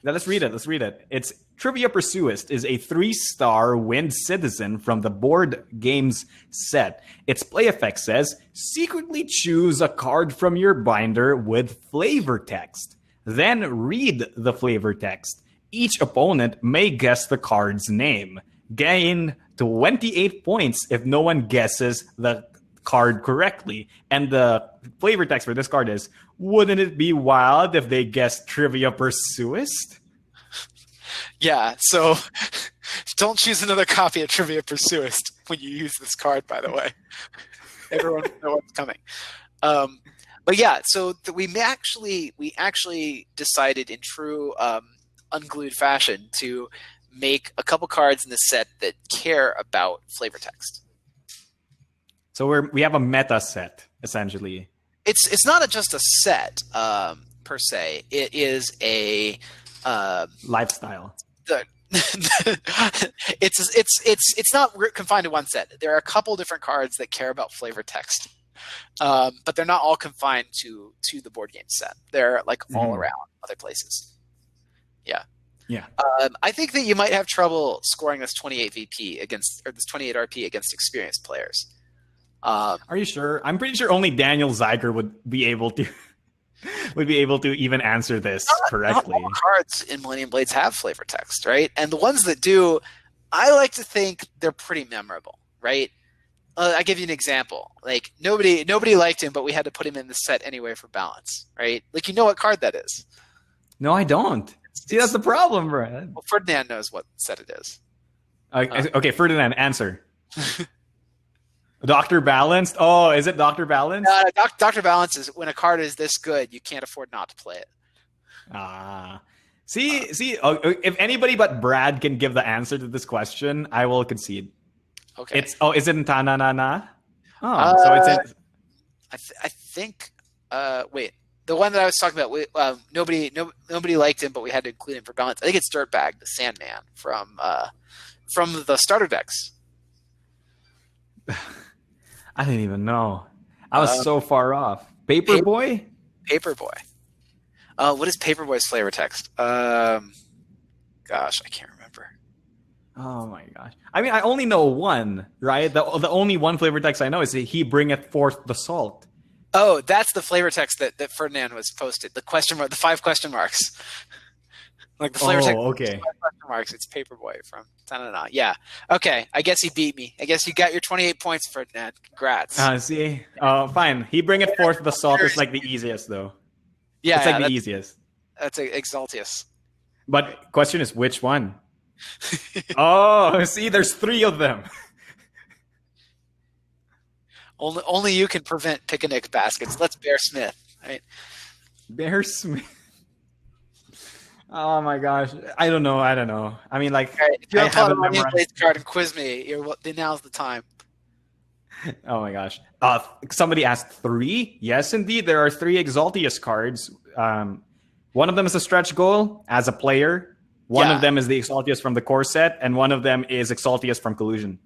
Let's read it. Let's read it. It's Trivia Pursuist is a 3-star wind citizen from the board games set. Its play effect says, secretly choose a card from your binder with flavor text. Then read the flavor text. Each opponent may guess the card's name. Gain 28 points if no one guesses the card correctly. And the flavor text for this card is, wouldn't it be wild if they guessed Trivia Pursuist? Yeah, so don't choose another copy of Trivia Pursuist when you use this card, by the way. Everyone knows what's coming. But yeah, so we actually decided in true unglued fashion to make a couple cards in the set that care about flavor text. So we have a meta set, essentially. It's not just a set per se. It is a lifestyle. It's not confined to one set. There are a couple different cards that care about flavor text, but they're not all confined to the board game set. They're like all around other places. Yeah. Yeah. I think that you might have trouble scoring this 28 VP this 28 RP against experienced players. Are you sure? I'm pretty sure only Daniel Zeiger would be able to even answer this correctly. Not all cards in Millennium Blades have flavor text, right? And the ones that do, I like to think they're pretty memorable, right? I give you an example. Like nobody liked him, but we had to put him in the set anyway for balance, right? Like you know what card that is? No, I don't. See, that's the problem, Brad. Well, Ferdinand knows what set it is. Okay, Ferdinand, answer. Dr. Balanced? Oh, is it Dr. Balanced? Dr. Balance is when a card is this good, you can't afford not to play it. See, if anybody but Brad can give the answer to this question, I will concede. Okay. Is it in Ta-na-na-na? Oh, so it's in... I think, wait, the one that I was talking about, nobody liked him, but we had to include him for balance. I think it's Dirtbag, the Sandman from the starter decks. I didn't even know. I was so far off. Paperboy? Paperboy. What is Paperboy's flavor text? Gosh, I can't remember. Oh my gosh. I mean, I only know one, right? The only one flavor text I know is he bringeth forth the salt. Oh, that's the flavor text that Ferdinand was posted. The 5 question marks. Like the flavor text. Okay. 5 question marks. It's Paperboy from Ta-na-na. Yeah. Okay. I guess he beat me. I guess you got your 28 points, Ferdinand. Congrats. See? Fine. He bringeth forth the salt is like the easiest, though. Yeah. It's like the easiest. That's Exaltius. But question is, which one? Oh, see, there's 3 of them. Only you can prevent picnic baskets. Let's Bear Smith. Right? Bear Smith. Oh my gosh. I don't know. I mean, like, right, if you want to pull out a Millennium Blades card and quiz me, now's the time. Oh my gosh. Somebody asked 3. Yes, indeed. There are 3 Exaltius cards. One of them is a stretch goal as a player. One of them is the Exaltius from the core set, and one of them is Exaltius from Collusion.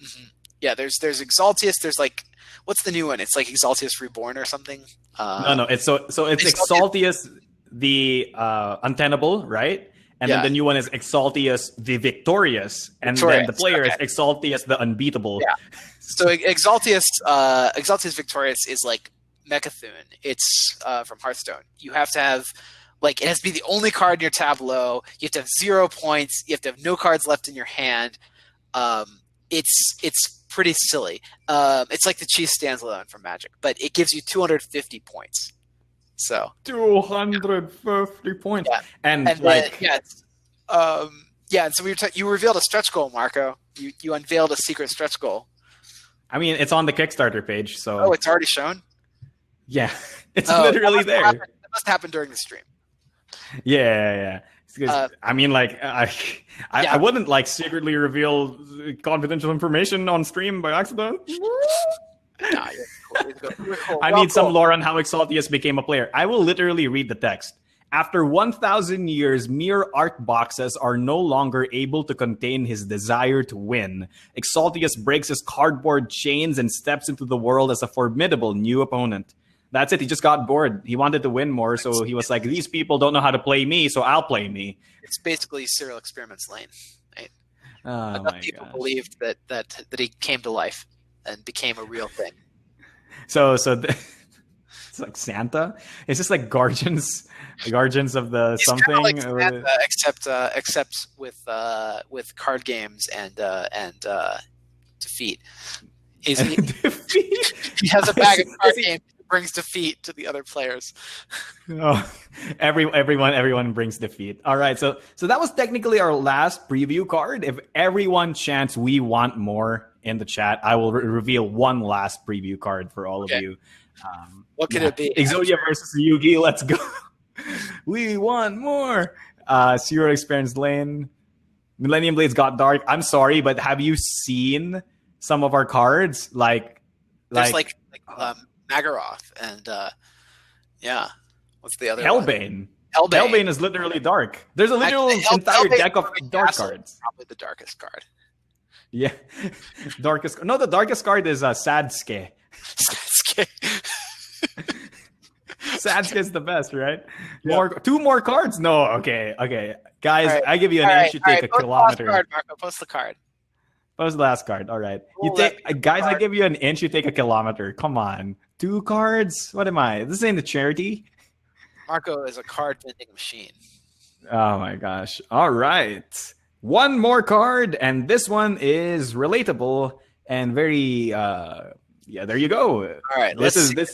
Mm-hmm. Yeah, there's Exaltius. There's like, what's the new one? It's like Exaltius Reborn or something. No. It's Exaltius the untenable, right? And then the new one is Exaltius the victorious, and then the player is Exaltius the unbeatable. Yeah. So Exaltius victorious is like Mechathune. It's from Hearthstone. You have to have it has to be the only card in your tableau. You have to have 0 points. You have to have no cards left in your hand. It's pretty silly. It's like the Chief stands alone from Magic, but it gives you 250 points. So 250 points, yeah. And so you revealed a stretch goal, Marco. You unveiled a secret stretch goal. I mean, it's on the Kickstarter page, so Oh, it's already shown? yeah, it's Oh, literally there. That must happen during the stream. Yeah. I mean, like, I wouldn't like secretly reveal confidential information on stream by accident. Nah, you're cool. I need some lore on how Exaltius became a player. I will literally read the text. After 1,000 years, mere art boxes are no longer able to contain his desire to win. Exaltius breaks his cardboard chains and steps into the world as a formidable new opponent. That's it. He just got bored. He wanted to win more, so he was like, these people don't know how to play me, so I'll play me. It's basically Serial Experiments Lane. Right? Oh, Enough people believed that he came to life and became a real thing. So it's like Santa. It's just like guardians of the He's something. Like Santa, except with card games and defeat. He has a bag of card games. Brings defeat to the other players. Oh, everyone brings defeat. All right, so that was technically our last preview card. If everyone chants we want more in the chat, I will reveal one last preview card for all of you. What could it be? Exodia versus Yugi. Let's go. We want more. Zero Experience Lane. Millennium Blades got dark. I'm sorry, but have you seen some of our cards? There's like Magaroth and what's the other Hellbane. one? Hellbane is literally dark. There's a literal entire deck of dark cards. Probably the darkest card. Yeah, darkest. No, the darkest card is Sadsuke. Sadsuke is the best, right? Yep. Two more cards. No, okay, guys. Right. I give you an inch. You take a kilometer. Card, Marco. Post the card. Post the last card. All right. Guys. I give you an inch. You take a kilometer. Come on. 2 cards. What am I? This ain't a charity. Marco is a card vending machine. Oh my gosh. All right. One more card, and this one is relatable and very. There you go. All right. This is the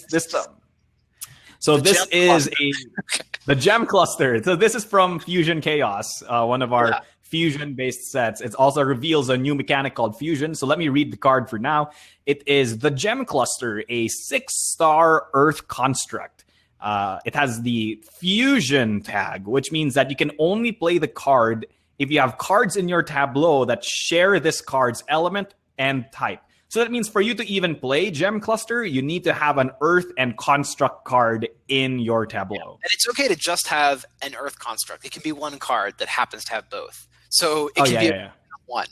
gem cluster. So this is from Fusion Chaos, one of our fusion-based sets. It also reveals a new mechanic called Fusion. So let me read the card for now. It is the Gem Cluster, a 6-star Earth construct. It has the Fusion tag, which means that you can only play the card if you have cards in your tableau that share this card's element and type. So that means for you to even play Gem Cluster, you need to have an Earth and Construct card in your tableau. Yeah. And it's okay to just have an Earth Construct. It can be one card that happens to have both. So it can be one.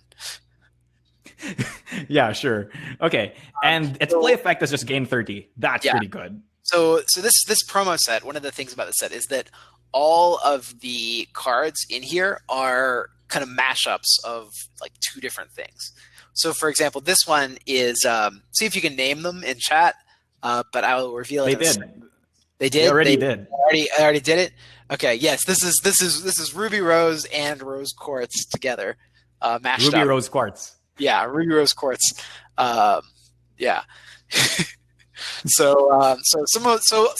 Yeah, sure. Okay. And its play effect is just gain 30. That's pretty good. So this promo set, one of the things about the set is that all of the cards in here are kind of mashups of like 2 different things. So, for example, this one is see if you can name them in chat, but I will reveal it. They did. I already did it. Okay. Yes. This is Ruby Rose and Rose Quartz together, mashed up. Ruby Rose Quartz. Yeah, Ruby Rose Quartz. Yeah. So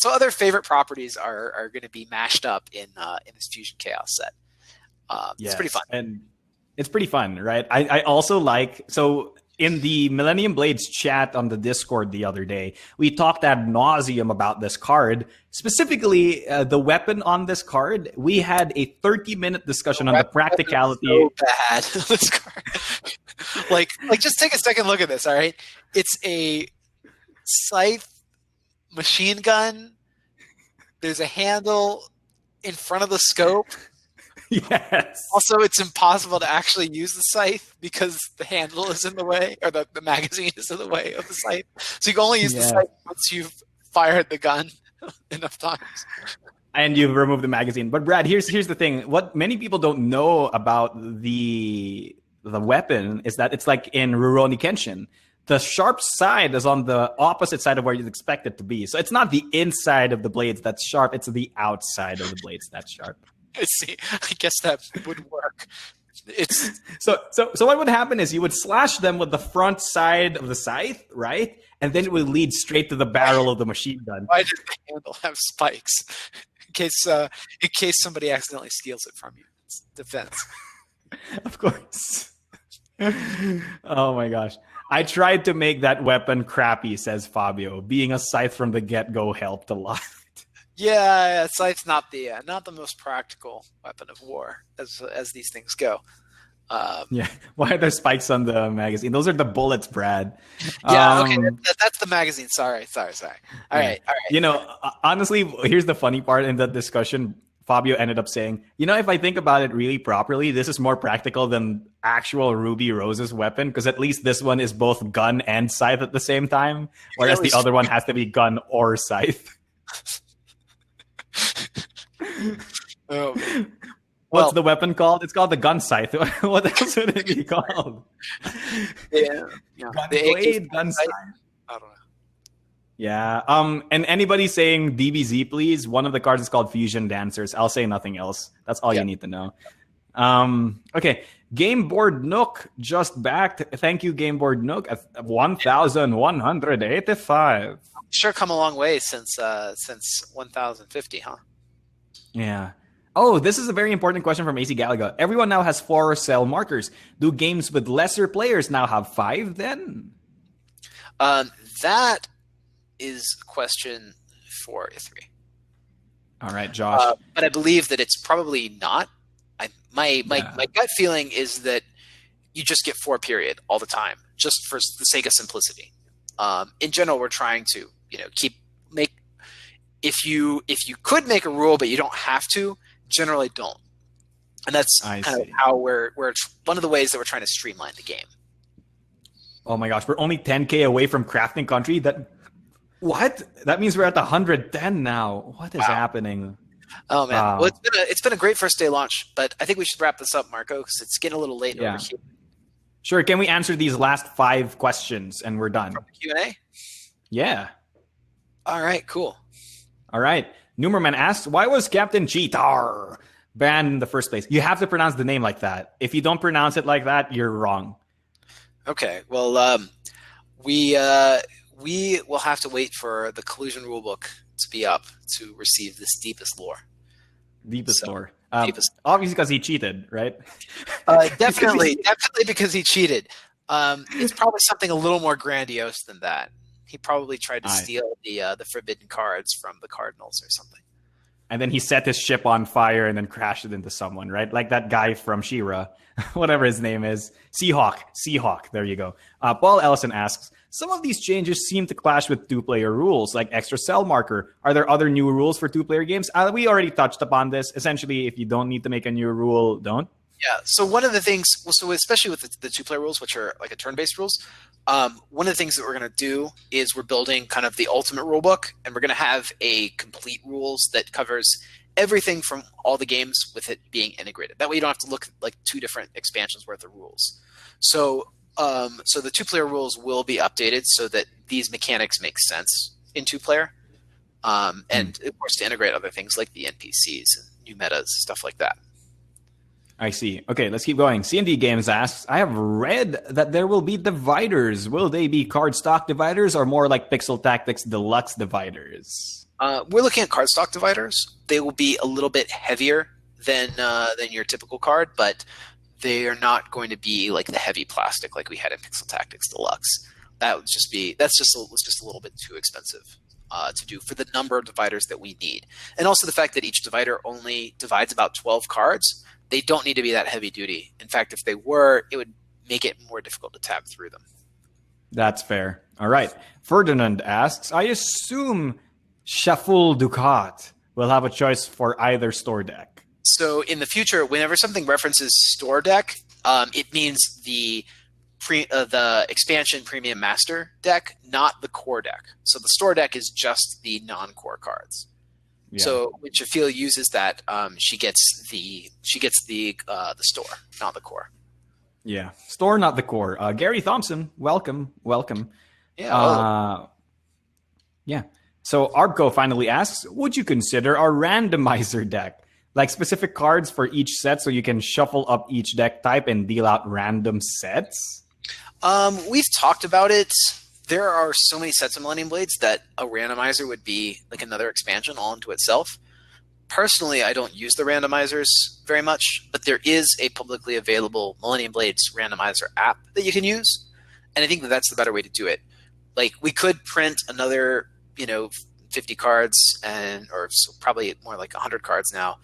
other favorite properties are going to be mashed up in this Fusion Chaos set. It's pretty fun. And it's pretty fun, right? I also like, so in the Millennium Blades chat on the Discord the other day, we talked ad nauseum about this card. Specifically, the weapon on this card, we had a 30-minute discussion on the practicality. So bad. This card. like just take a second look at this, all right? It's a scythe machine gun. There's a handle in front of the scope. Yes. Also, it's impossible to actually use the scythe because the handle is in the way, or the magazine is in the way of the scythe. So you can only use the scythe once you've fired the gun enough times. And you've removed the magazine. But Brad, here's the thing. What many people don't know about the weapon is that it's like in Rurouni Kenshin. The sharp side is on the opposite side of where you'd expect it to be. So it's not the inside of the blades that's sharp, it's the outside of the blades that's sharp. I see. I guess that would work. It's so what would happen is you would slash them with the front side of the scythe, right? And then it would lead straight to the barrel of the machine gun. Why does the handle have spikes? In case somebody accidentally steals it from you. It's defense. Of course. Oh my gosh. I tried to make that weapon crappy, says Fabio. Being a scythe from the get-go helped a lot. Yeah, scythe's not the most practical weapon of war as these things go. Yeah. Why are there spikes on the magazine? Those are the bullets, Brad. Yeah, okay, that's the magazine. Sorry. All right. You know, honestly, here's the funny part in that discussion. Fabio ended up saying, if I think about it really properly, this is more practical than actual Ruby Rose's weapon, because at least this one is both gun and scythe at the same time, whereas the other one has to be gun or scythe. Oh, man. What's the weapon called? It's called the gun scythe. What else would it be called? Yeah. Gun blade, gun scythe. I don't know. Yeah. And anybody saying DBZ, please? One of the cards is called Fusion Dancers. I'll say nothing else. That's all you need to know. Okay. Game Board Nook just backed. Thank you, Game Board Nook, at 1,185. Sure, come a long way since 1,050, huh? Yeah. Oh, this is a very important question from AC Galaga. Everyone now has 4 cell markers. Do games with lesser players now have 5 then? That is a question for E3. All right, Josh. But I believe that it's probably not. My gut feeling is that you just get 4 period all the time, just for the sake of simplicity. In general, we're trying to if you could make a rule, but you don't have to. Generally, don't. And that's kind of how we're one of the ways that we're trying to streamline the game. Oh my gosh, we're only 10K away from crafting country. What? That means we're at 110 now. What is happening? Oh man, well, it's been a great first day launch, but I think we should wrap this up, Marco, because it's getting a little late over here. Sure. Can we answer these last 5 questions and we're done? From the Q&A? Yeah. All right. Cool. All right. Numerman asks, why was Captain Cheetar banned in the first place? You have to pronounce the name like that. If you don't pronounce it like that, you're wrong. Okay. Well, we will have to wait for the Collusion Rulebook to be up to receive this deepest lore. Deepest lore. Obviously because he cheated, right? Definitely because he cheated. It's probably something a little more grandiose than that. He probably tried to steal the forbidden cards from the Cardinals or something. And then he set his ship on fire and then crashed it into someone, right? Like that guy from She-Ra, whatever his name is. Seahawk. There you go. Paul Ellison asks, some of these changes seem to clash with 2-player rules, like extra cell marker. Are there other new rules for 2-player games? We already touched upon this. Essentially, if you don't need to make a new rule, don't. Yeah, so one of the things, especially with the 2-player rules, which are like a turn-based rules, one of the things that we're going to do is we're building kind of the ultimate rulebook, and we're going to have a complete rules that covers everything from all the games with it being integrated. That way you don't have to look at like 2 different expansions worth of rules. So the 2-player rules will be updated so that these mechanics make sense in 2-player, and of course to integrate other things like the NPCs and new metas, stuff like that. I see. Okay, let's keep going. C&D Games asks, I have read that there will be dividers. Will they be cardstock dividers or more like Pixel Tactics Deluxe dividers? We're looking at cardstock dividers. They will be a little bit heavier than your typical card, but they are not going to be like the heavy plastic like we had in Pixel Tactics Deluxe. Was just a little bit too expensive to do for the number of dividers that we need, and also the fact that each divider only divides about 12 cards. They don't need to be that heavy duty. In fact, if they were, it would make it more difficult to tab through them. That's fair. All right. Ferdinand asks, I assume Shuffle Ducat will have a choice for either store deck. So in the future, whenever something references store deck, it means the expansion Premium Master deck, not the core deck. So the store deck is just the non-core cards. Yeah. So when Shafil uses that, she gets the store, not the core. Yeah, store, not the core. Gary Thompson, welcome. Yeah. Yeah. So Arbco finally asks, would you consider a randomizer deck, like specific cards for each set, so you can shuffle up each deck type and deal out random sets? We've talked about it. There are so many sets of Millennium Blades that a randomizer would be like another expansion all into itself. Personally, I don't use the randomizers very much, but there is a publicly available Millennium Blades randomizer app that you can use. And I think that that's the better way to do it. Like, we could print another, 50 cards, or so probably more like 100 cards now,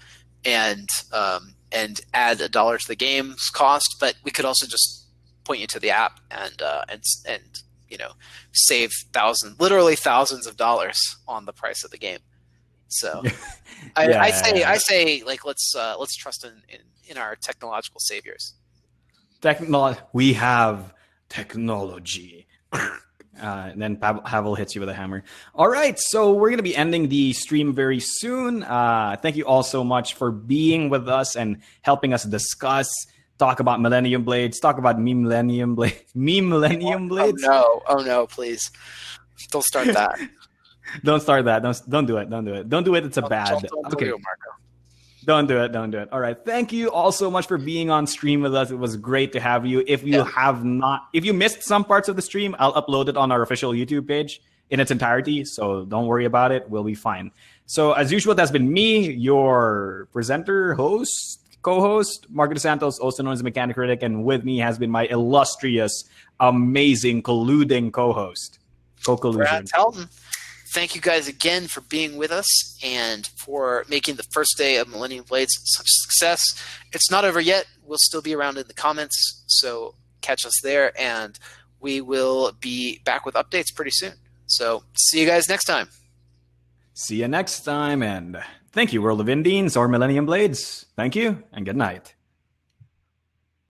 and add $1 to the game's cost. But we could also just point you to the app and save literally thousands of dollars on the price of the game. So I say like let's trust in our technological saviors. We have technology. And then Pavel hits you with a hammer. All right, so we're going to be ending the stream very soon. Thank you all so much for being with us and helping us talk about Millennium Blades, talk about Millennium Blades. Oh no, please. Don't start that. Don't start that. Don't do it. Don't do it. Don't do it. It's bad. Don't okay. Do it, Marco. Don't do it. Don't do it. All right. Thank you all so much for being on stream with us. It was great to have you. If you missed some parts of the stream, I'll upload it on our official YouTube page in its entirety. So don't worry about it. We'll be fine. So as usual, that's been me, your presenter, host, co-host, Marco DeSantos, also known as the Mechanic Critic, and with me has been my illustrious, amazing, colluding co-host, Co-Collusion. Brad Telton. Thank you guys again for being with us and for making the first day of Millennium Blades such a success. It's not over yet. We'll still be around in the comments, so catch us there, and we will be back with updates pretty soon. So see you guys next time. See you next time, and thank you, World of Indians or Millennium Blades. Thank you, and good night.